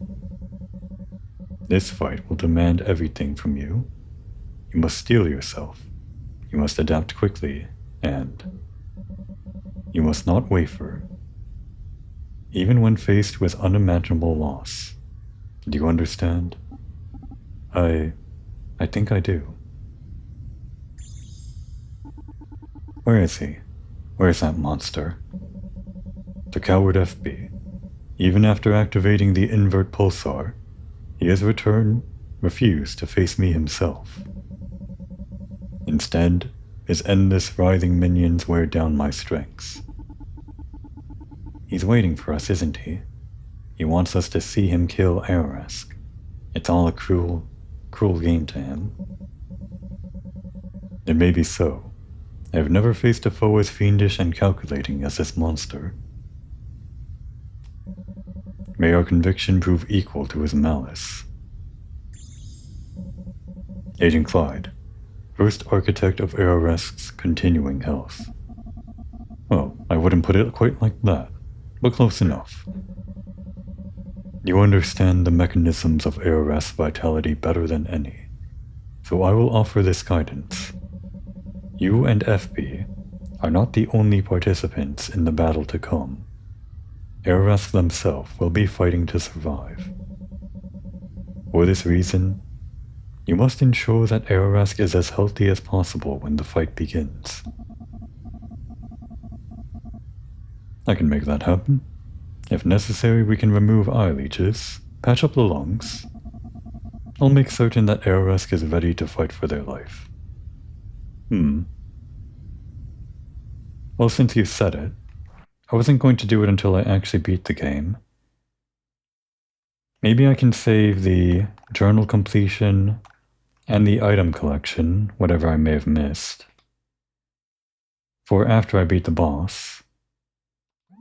This fight will demand everything from you. You must steel yourself. You must adapt quickly, and you must not waver, even when faced with unimaginable loss. Do you understand? I think I do. Where is he? Where is that monster? The coward FB. Even after activating the invert pulsar, he has refused to face me himself. Instead, his endless writhing minions wear down my strengths. He's waiting for us, isn't he? He wants us to see him kill Araresk. It's all a cruel game to him. It may be so. I have never faced a foe as fiendish and calculating as this monster. May our conviction prove equal to his malice. Agent Clyde, first architect of Araresk's continuing health. Well, I wouldn't put it quite like that, but close enough. You understand the mechanisms of Araresk's vitality better than any, so I will offer this guidance. You and FB are not the only participants in the battle to come. Araresk themselves will be fighting to survive. For this reason, you must ensure that Araresk is as healthy as possible when the fight begins. I can make that happen. If necessary, we can remove eye leeches, patch up the lungs. I'll make certain that Araresk is ready to fight for their life. Well, since you said it, I wasn't going to do it until I actually beat the game. Maybe I can save the journal completion and the item collection, whatever I may have missed, for after I beat the boss.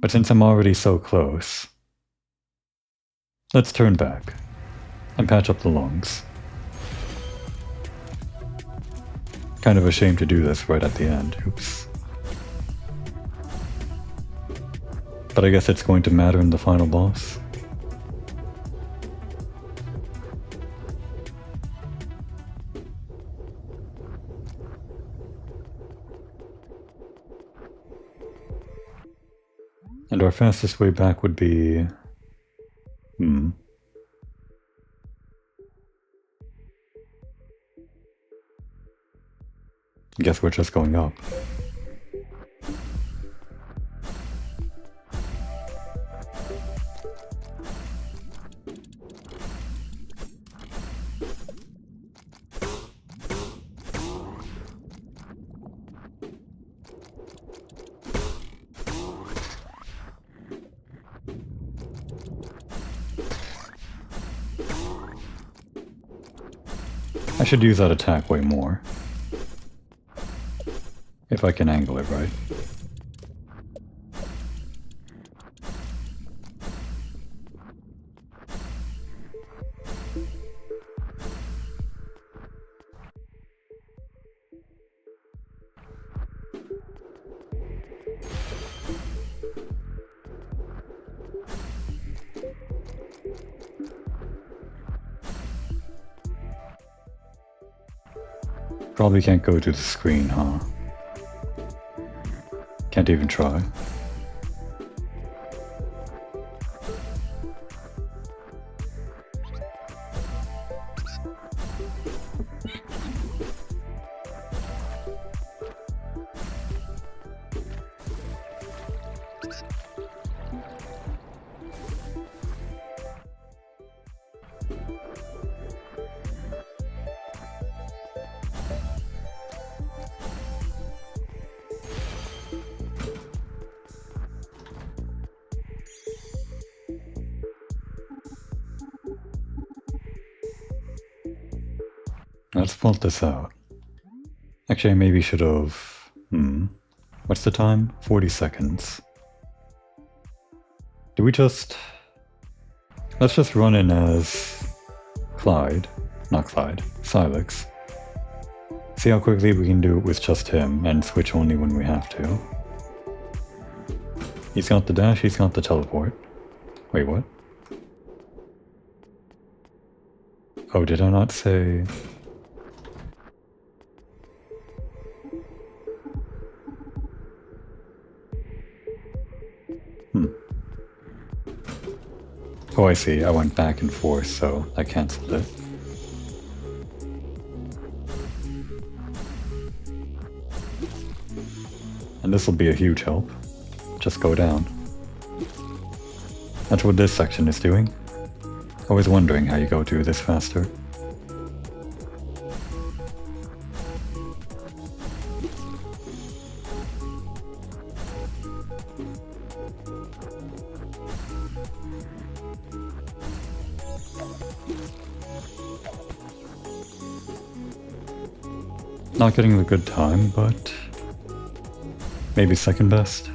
But since I'm already so close, let's turn back and patch up the lungs. Kind of a shame to do this right at the end, oops. But I guess it's going to matter in the final boss. And our fastest way back would be... Guess we're just going up. I should use that attack way more. If I can angle it right. Probably can't go to the screen, huh? Can't even try. Let's plot this out. Actually, I maybe should have... What's the time? 40 seconds. Do we just... Let's just run in as... Clyde. Not Clyde. Silex. See how quickly we can do it with just him, and switch only when we have to. He's got the dash, he's got the teleport. Wait, what? Oh, did I not say... Oh, I see. I went back and forth, so I cancelled it. And this will be a huge help. Just go down. That's what this section is doing. Always wondering how you go through this faster. Not getting the good time, but maybe second best.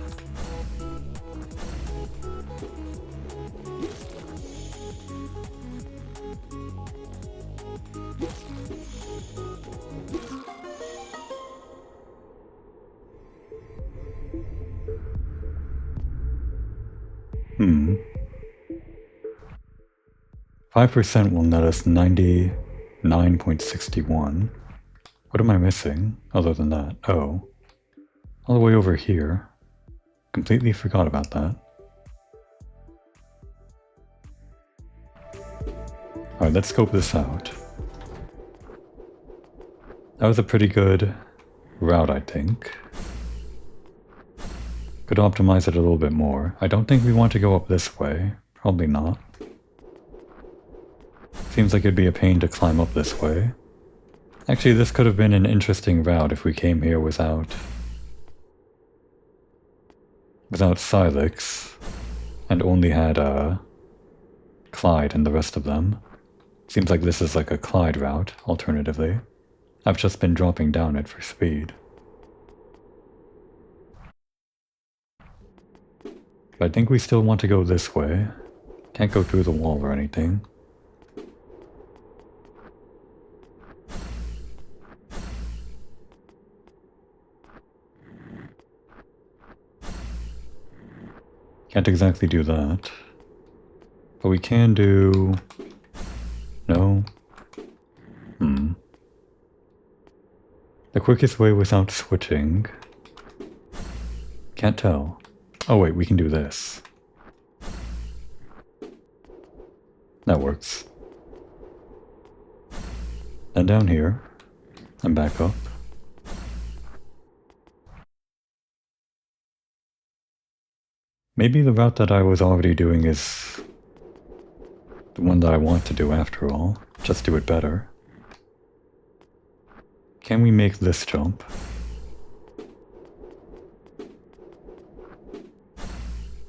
5% will net us 99.61. What am I missing other than that? Oh. All the way over here. Completely forgot about that. Alright, let's scope this out. That was a pretty good route, I think. Could optimize it a little bit more. I don't think we want to go up this way. Probably not. Seems like it'd be a pain to climb up this way. Actually, this could have been an interesting route if we came here without Silex and only had Clyde and the rest of them. Seems like this is like a Clyde route, alternatively. I've just been dropping down it for speed. But I think we still want to go this way. Can't go through the wall or anything. Can't exactly do that. But we can do... No. The quickest way without switching... Can't tell. Oh wait, we can do this. That works. And down here, and back up. Maybe the route that I was already doing is the one that I want to do after all. Just do it better. Can we make this jump?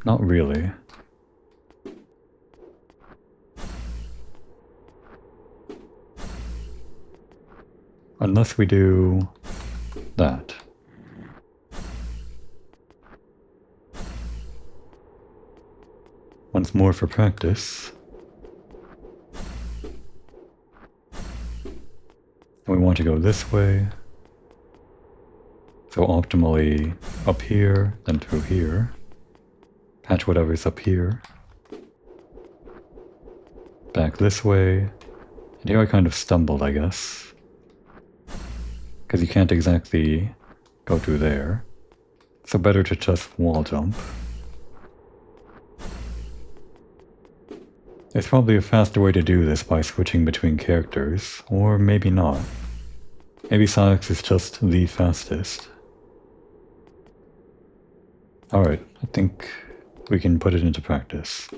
Not really. Unless we do that. Once more for practice. And we want to go this way. So optimally up here, then through here. Patch whatever's up here. Back this way. And here I kind of stumbled, I guess. Because you can't exactly go through there. So better to just wall jump. There's probably a faster way to do this by switching between characters, or maybe not. Maybe Silex is just the fastest. Alright, I think we can put it into practice.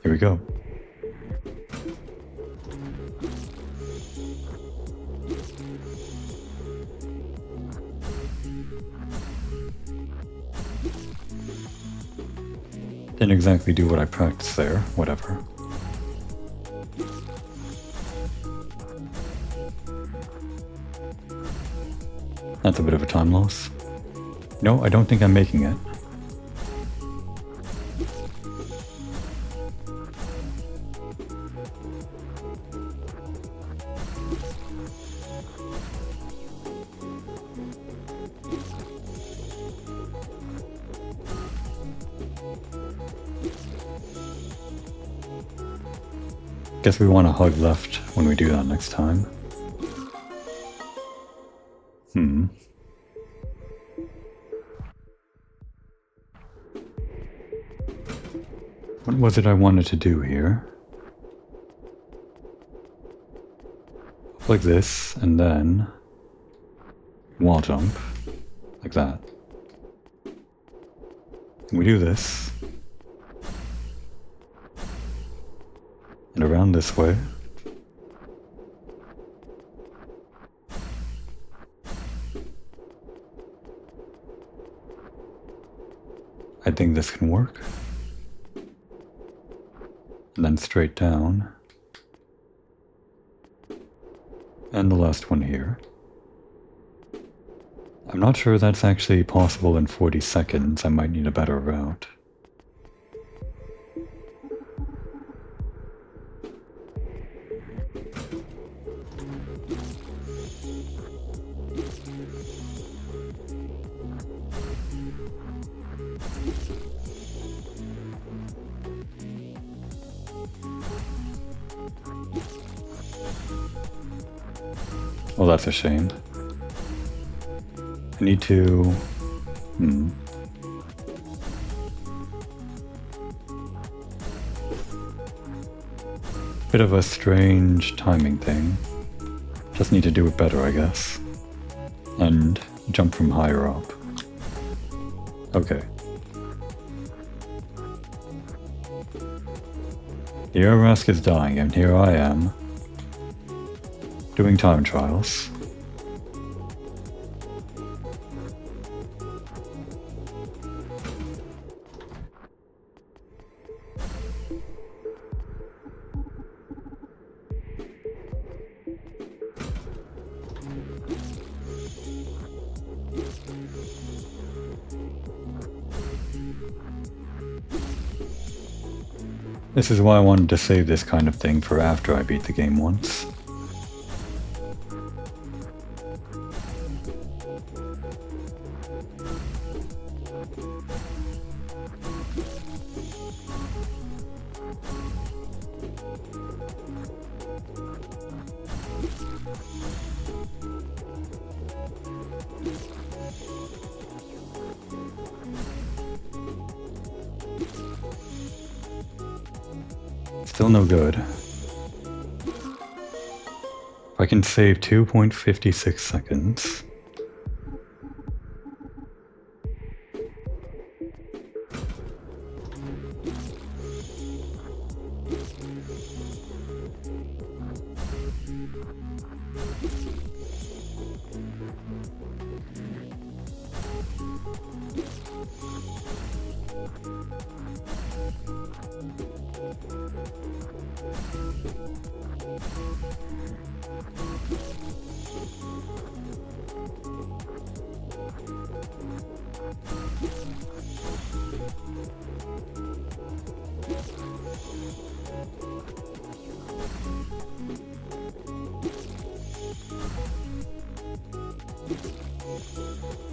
Here we go. Didn't exactly do what I practiced there, whatever. That's a bit of a time loss. No, I don't think I'm making it. Guess we want to hug left when we do that next time. What was it I wanted to do here? Like this, and then wall jump, like that. And we do this. And around this way. I think this can work. And then straight down. And the last one here. I'm not sure that's actually possible in 40 seconds. I might need a better route. Well, that's a shame. I need to... Bit of a strange timing thing. Just need to do it better, I guess. And jump from higher up. Okay. The Airmask is dying, and here I am, doing time trials. This is why I wanted to save this kind of thing for after I beat the game once. Still no good. If I can save 2.56 seconds.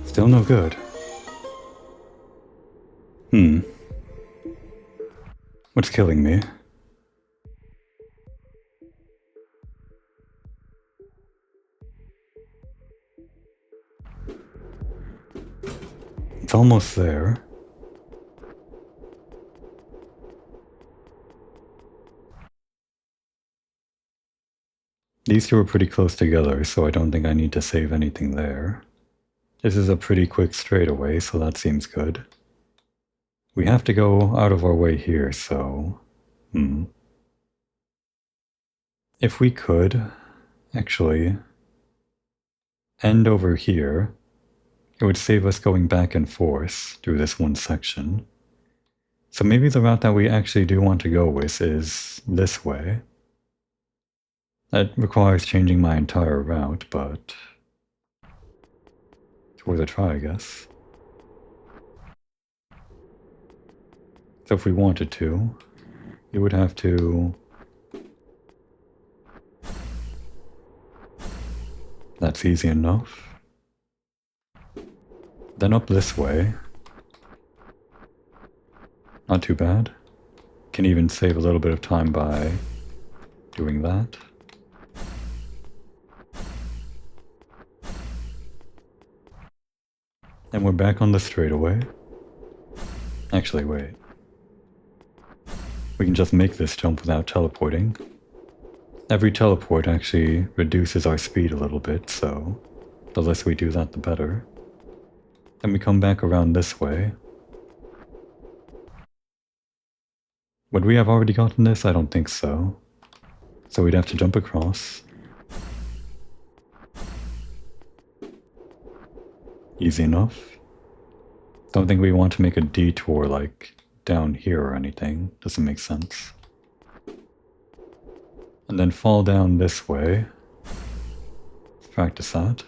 Still no good. What's killing me? It's almost there. These two are pretty close together, so I don't think I need to save anything there. This is a pretty quick straightaway, so that seems good. We have to go out of our way here, so... If we could, actually, end over here, it would save us going back and forth through this one section. So maybe the route that we actually do want to go with is this way. That requires changing my entire route, but... it's worth a try, I guess. So if we wanted to, you would have to... That's easy enough. Then up this way. Not too bad. Can even save a little bit of time by doing that. And we're back on the straightaway. Actually, wait. We can just make this jump without teleporting. Every teleport actually reduces our speed a little bit, so the less we do that, the better. Then we come back around this way. Would we have already gotten this? I don't think so. So we'd have to jump across. Easy enough. Don't think we want to make a detour like down here or anything. Doesn't make sense. And then fall down this way. Let's practice that.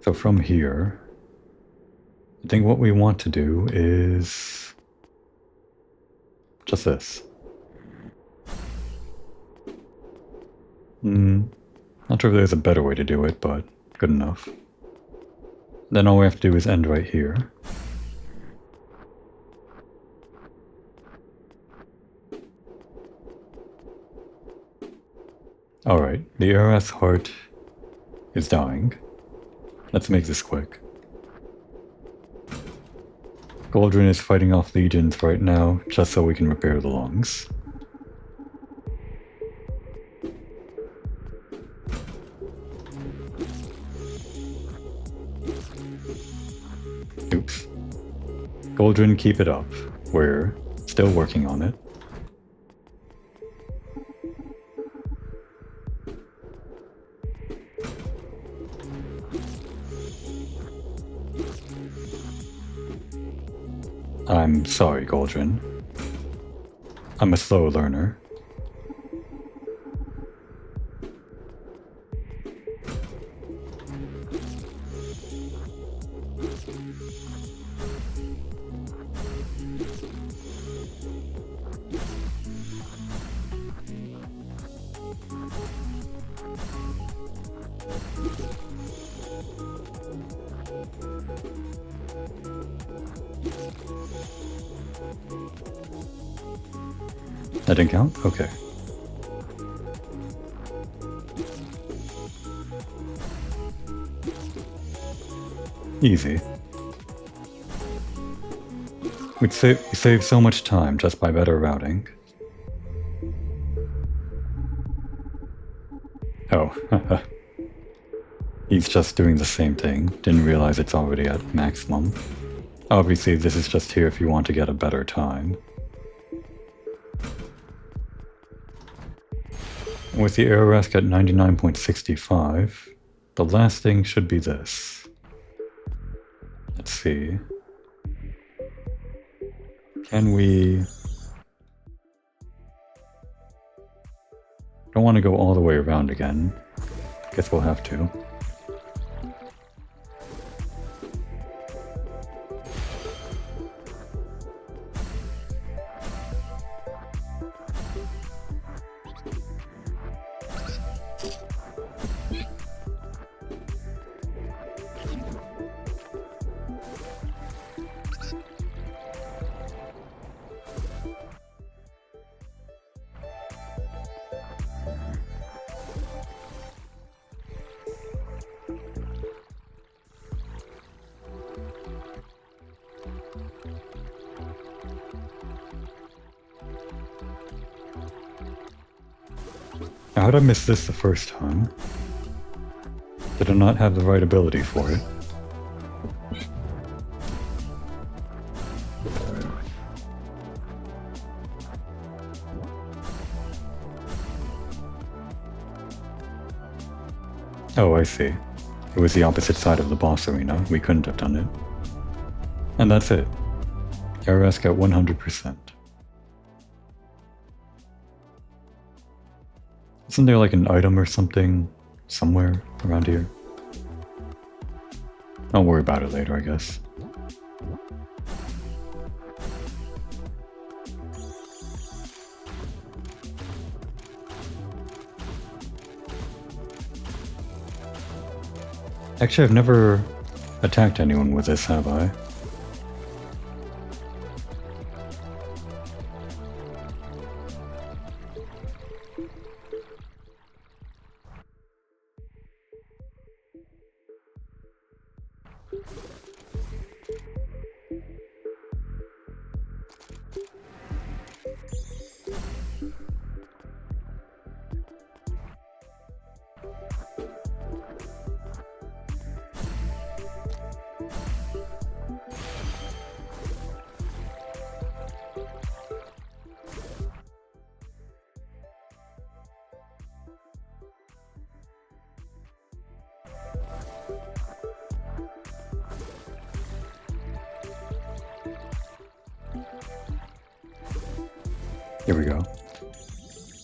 So from here, I think what we want to do is just this. Not sure if there's a better way to do it, but good enough. Then all we have to do is end right here. Alright, the ARS heart is dying. Let's make this quick. Goldrin is fighting off legions right now, just so we can repair the lungs. Oops. Goldrin, keep it up. We're still working on it. I'm sorry, Goldrin. I'm a slow learner. That didn't count? Okay. Easy. We save so much time just by better routing. Oh, he's just doing the same thing. Didn't realize it's already at maximum. Obviously, this is just here if you want to get a better time. With the ARS at 99.65, the last thing should be this. Let's see. Can we... Don't want to go all the way around again. Guess we'll have to. How did I miss this the first time? Did I not have the right ability for it? Oh, I see. It was the opposite side of the boss arena. We couldn't have done it. And that's it. ARS got 100%. Isn't there like an item or something somewhere around here? I'll worry about it later, I guess. Actually, I've never attacked anyone with this, have I? Here we go.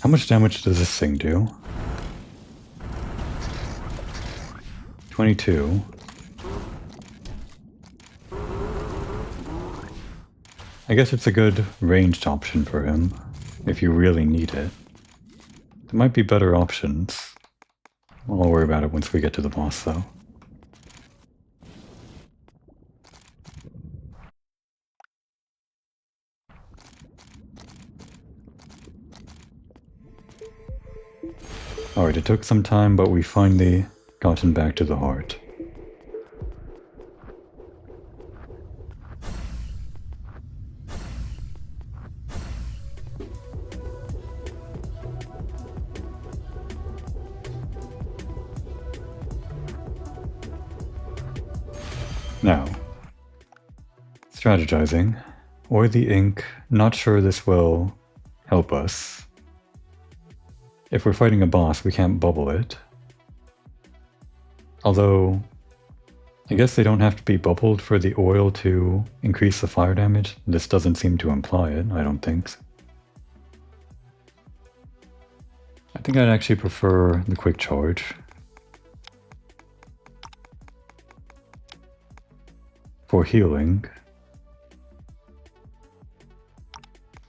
How much damage does this thing do? 22. I guess it's a good ranged option for him, if you really need it. There might be better options. I'll worry about it once we get to the boss, though. Alright, it took some time, but we finally gotten back to the heart. Now, strategizing, or the ink, not sure this will help us. If we're fighting a boss, we can't bubble it. Although, I guess they don't have to be bubbled for the oil to increase the fire damage. This doesn't seem to imply it, I don't think. I think I'd actually prefer the quick charge. For healing,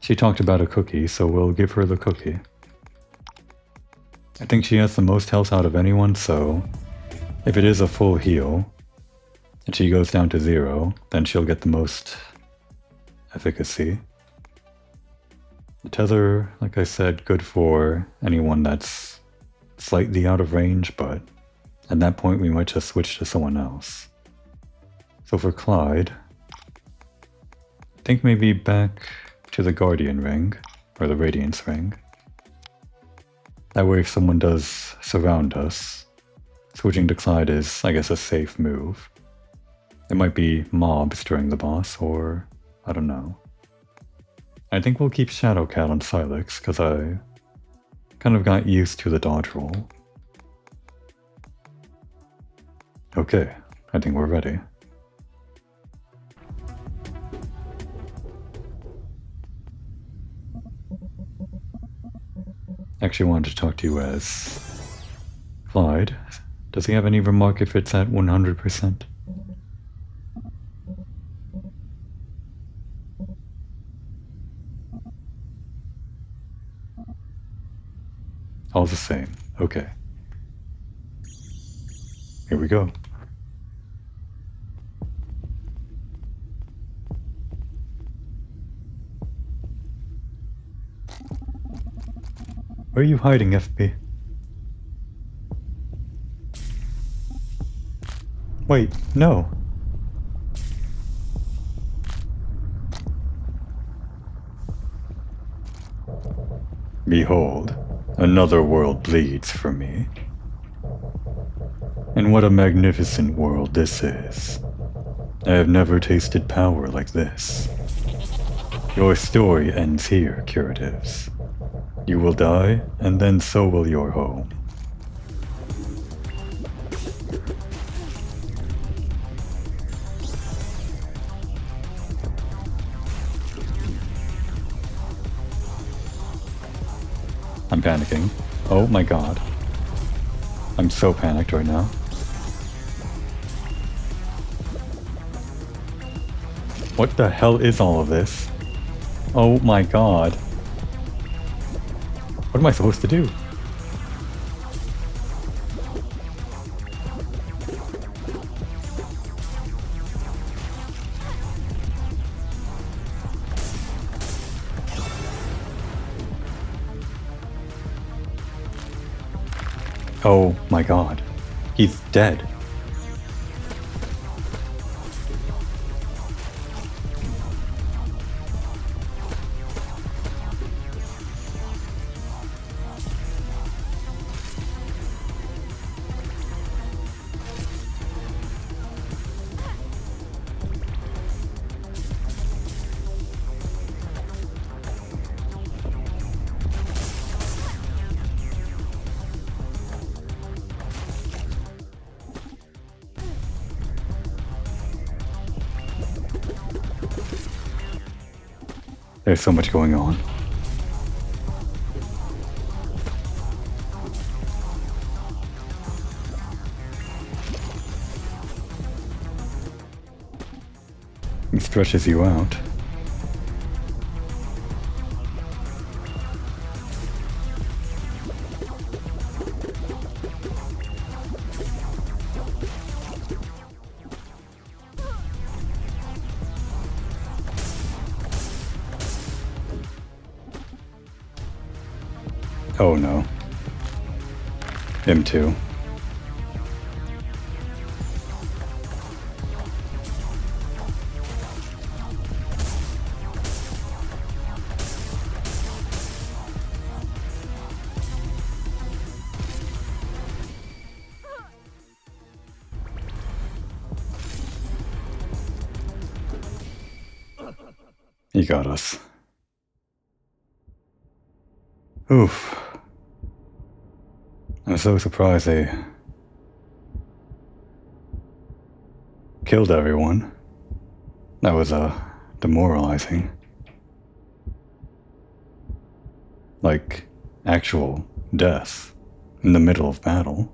she talked about a cookie, so we'll give her the cookie. I think she has the most health out of anyone, so if it is a full heal, and she goes down to 0, then she'll get the most efficacy. The tether, like I said, good for anyone that's slightly out of range, but at that point we might just switch to someone else. So for Clyde, I think maybe back to the Guardian ring, or the Radiance ring. That way if someone does surround us, switching to Clyde is, I guess, a safe move. There might be mobs during the boss, or I don't know. I think we'll keep Shadowcat on Silex, because I kind of got used to the dodge roll. Okay, I think we're ready. Actually wanted to talk to you as Clyde. Does he have any remark if it's at 100%? All the same. Okay. Here we go. Where are you hiding, FP? Wait, no. Behold, another world bleeds for me. And what a magnificent world this is. I have never tasted power like this. Your story ends here, Curatives. You will die, and then so will your home. I'm panicking. Oh my god. I'm so panicked right now. What the hell is all of this? Oh my god. What am I supposed to do? Oh my god. He's dead. There's so much going on. It stretches you out. Oh no. Him too. He got us. Oof. I'm so surprised they killed everyone. That was, demoralizing. Like, actual death in the middle of battle.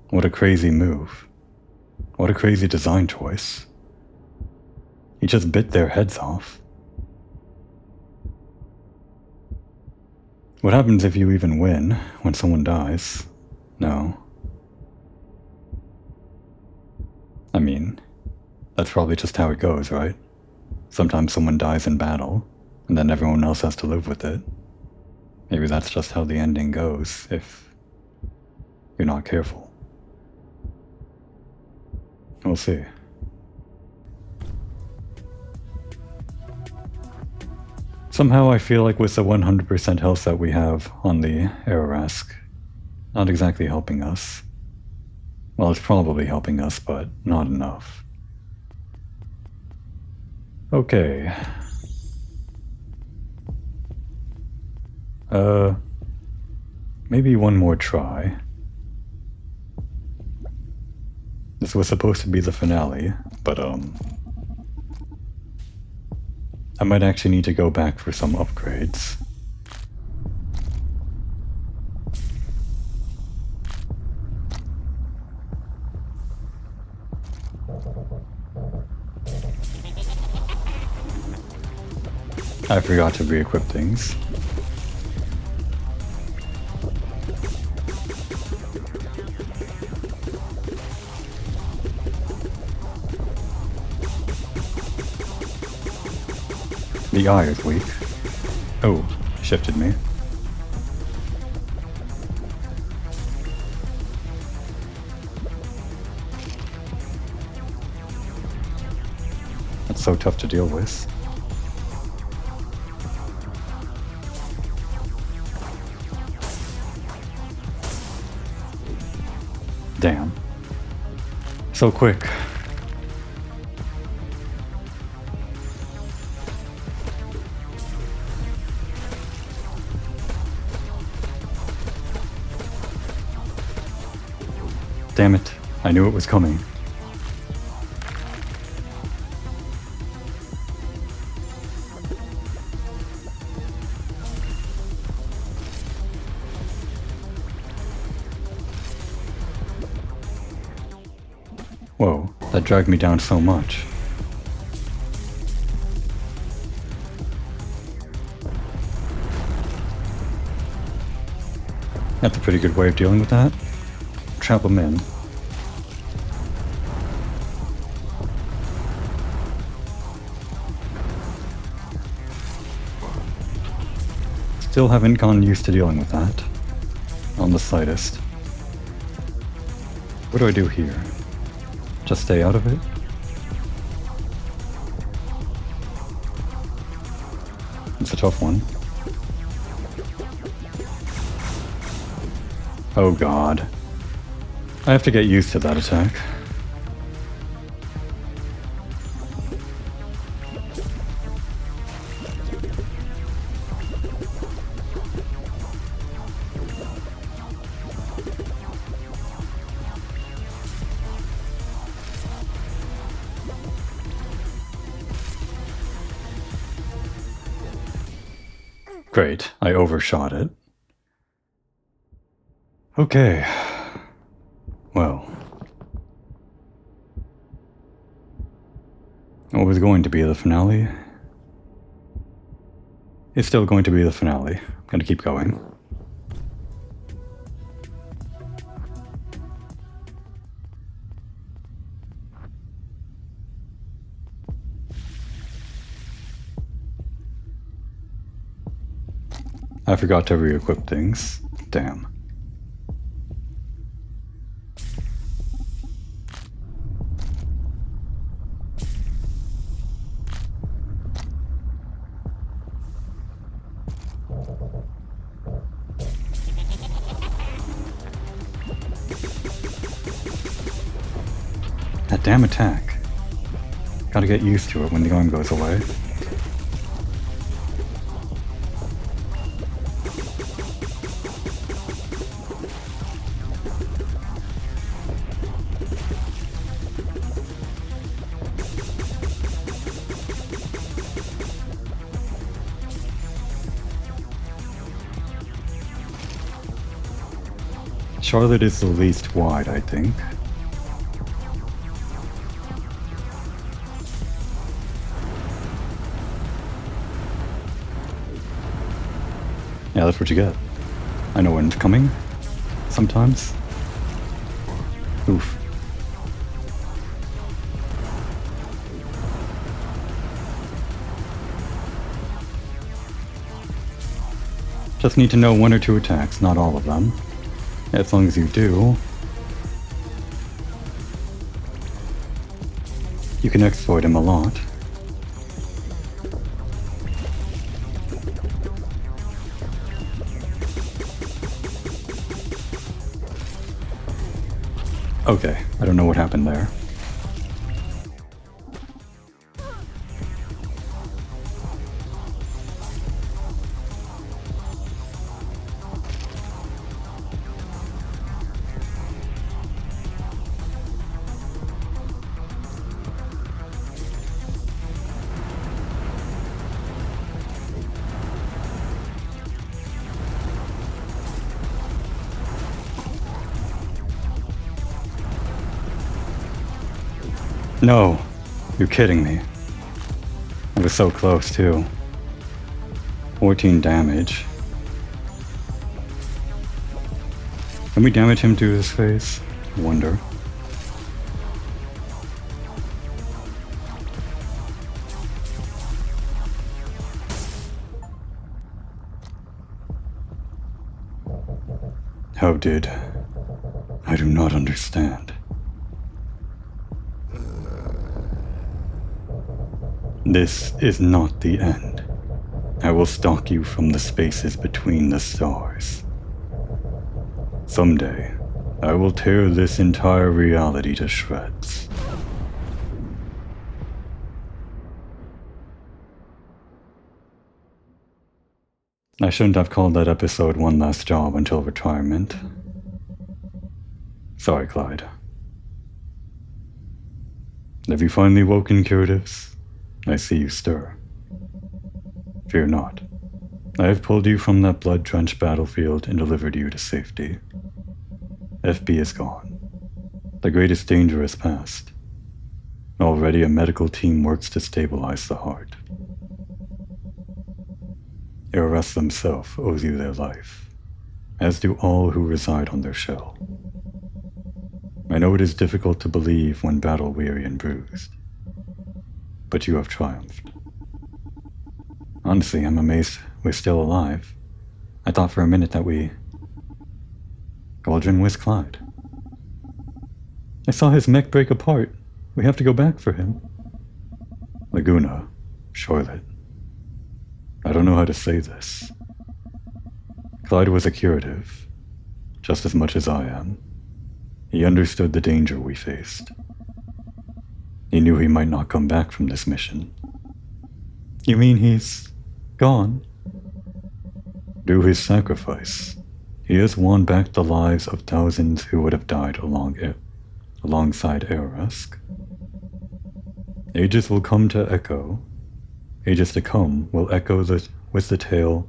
What a crazy move. What a crazy design choice. He just bit their heads off. What happens if you even win when someone dies? No. I mean, that's probably just how it goes, right? Sometimes someone dies in battle, and then everyone else has to live with it. Maybe that's just how the ending goes, if you're not careful. We'll see. Somehow I feel like with the 100% health that we have on the Arask, not exactly helping us. Well, it's probably helping us, but not enough. Okay. Maybe one more try. This was supposed to be the finale, but I might actually need to go back for some upgrades. I forgot to re-equip things. The eye is weak. Oh, shifted me. That's so tough to deal with. Damn. So quick. Damn it. I knew it was coming. Whoa, that dragged me down so much. That's a pretty good way of dealing with that. Trap them in. Still haven't gotten used to dealing with that. On the slightest. What do I do here? Just stay out of it? It's a tough one. Oh god. I have to get used to that attack. Great, I overshot it. Okay. Well. What was going to be the finale is still going to be the finale. I'm gonna keep going. I forgot to re-equip things. Damn. damn attack. Gotta get used to it when the arm goes away. Charlotte is the least wide, I think. Yeah, that's what you get. I know when it's coming. Sometimes. Oof. Just need to know 1 or 2 attacks, not all of them. As long as you do, you can exploit him a lot. Okay, I don't know what happened there. No, you're kidding me. It was so close too. 14 damage. Can we damage him to his face? Wonder. How did? I do not understand. This is not the end. I will stalk you from the spaces between the stars. Someday, I will tear this entire reality to shreds. I shouldn't have called that episode One Last Job Until Retirement. Sorry, Clyde. Have you finally woken, curatives? I see you stir. Fear not. I have pulled you from that blood-drenched battlefield and delivered you to safety. FB is gone. The greatest danger is past. Already a medical team works to stabilize the heart. Eros himself owes you their life, as do all who reside on their shell. I know it is difficult to believe when battle-weary and bruised, but you have triumphed. Honestly, I'm amazed we're still alive. I thought for a minute that Galdrin was Clyde. I saw his mech break apart. We have to go back for him. Laguna, Charlotte. I don't know how to say this. Clyde was a curative, just as much as I am. He understood the danger we faced. He knew he might not come back from this mission. You mean he's gone? Through his sacrifice, he has won back the lives of thousands who would have died alongside Erusk. Ages will come to echo. Ages to come will echo with the tale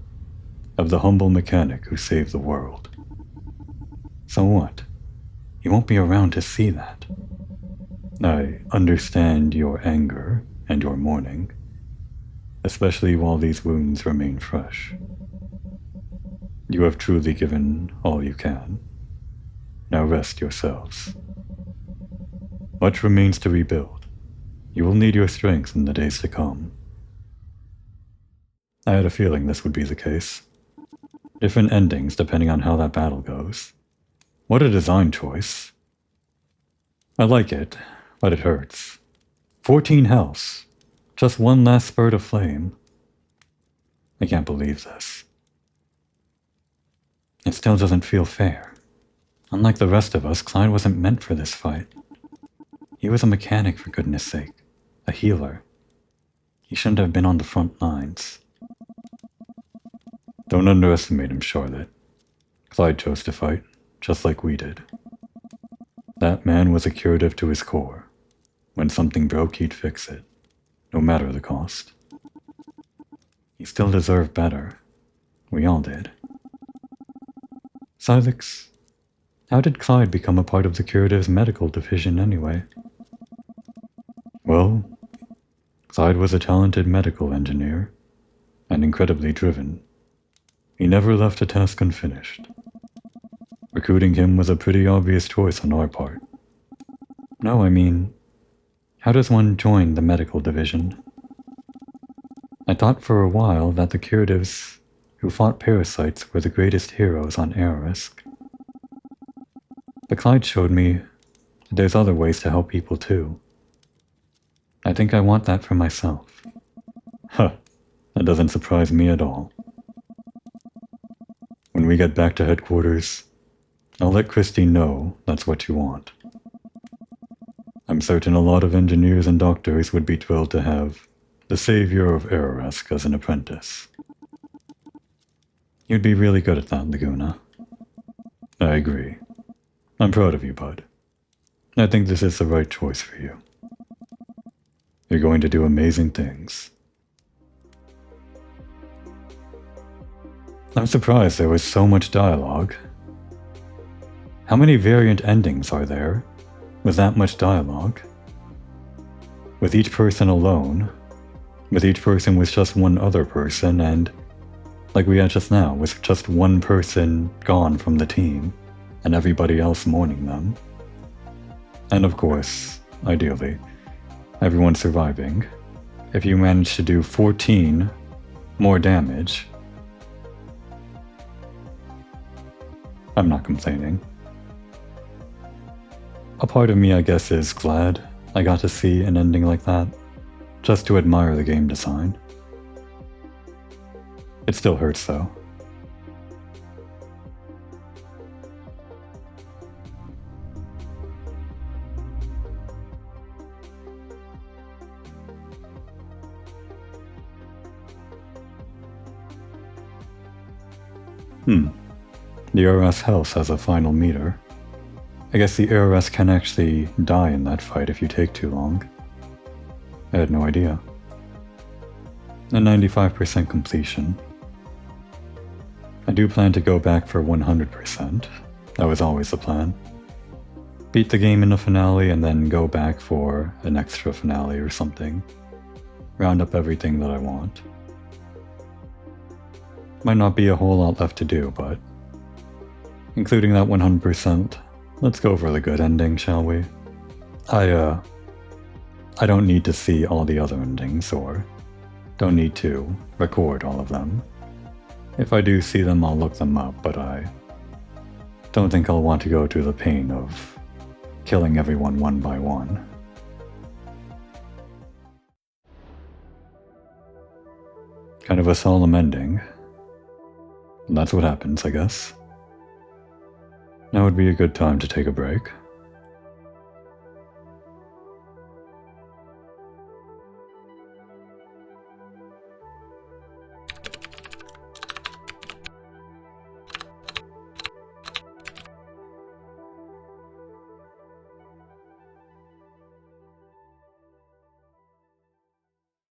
of the humble mechanic who saved the world. So what? You won't be around to see that. I understand your anger and your mourning, especially while these wounds remain fresh. You have truly given all you can. Now rest yourselves. Much remains to rebuild. You will need your strength in the days to come. I had a feeling this would be the case. Different endings depending on how that battle goes. What a design choice. I like it, but it hurts. 14 healths. Just one last spurt of flame. I can't believe this. It still doesn't feel fair. Unlike the rest of us, Clyde wasn't meant for this fight. He was a mechanic, for goodness sake. A healer. He shouldn't have been on the front lines. Don't underestimate him, Charlotte. Clyde chose to fight, just like we did. That man was a curative to his core. When something broke, he'd fix it, no matter the cost. He still deserved better. We all did. Silex, how did Clyde become a part of the curative's medical division anyway? Well, Clyde was a talented medical engineer, and incredibly driven. He never left a task unfinished. Recruiting him was a pretty obvious choice on our part. No, I mean, how does one join the medical division? I thought for a while that the curatives who fought parasites were the greatest heroes on Ararisk. But Clyde showed me that there's other ways to help people too. I think I want that for myself. Huh, that doesn't surprise me at all. When we get back to headquarters, I'll let Christy know that's what you want. I'm certain a lot of engineers and doctors would be thrilled to have the savior of Ararisk as an apprentice. You'd be really good at that, Laguna. I agree. I'm proud of you, bud. I think this is the right choice for you. You're going to do amazing things. I'm surprised there was so much dialogue. How many variant endings are there with that much dialogue? With each person alone, with each person with just one other person, and, like we had just now, with just one person gone from the team, and everybody else mourning them. And of course, ideally, everyone surviving. If you manage to do 14 more damage, I'm not complaining. A part of me, I guess, is glad I got to see an ending like that, just to admire the game design. It still hurts, though. The ARS Health has a final meter. I guess the ARS can actually die in that fight if you take too long. I had no idea. A 95% completion. I do plan to go back for 100%. That was always the plan. Beat the game in the finale and then go back for an extra finale or something. Round up everything that I want. Might not be a whole lot left to do, but including that 100%, let's go for the good ending, shall we? I don't need to see all the other endings, or don't need to record all of them. If I do see them, I'll look them up, but I don't think I'll want to go through the pain of killing everyone one by one. Kind of a solemn ending. That's what happens, I guess. Now would be a good time to take a break.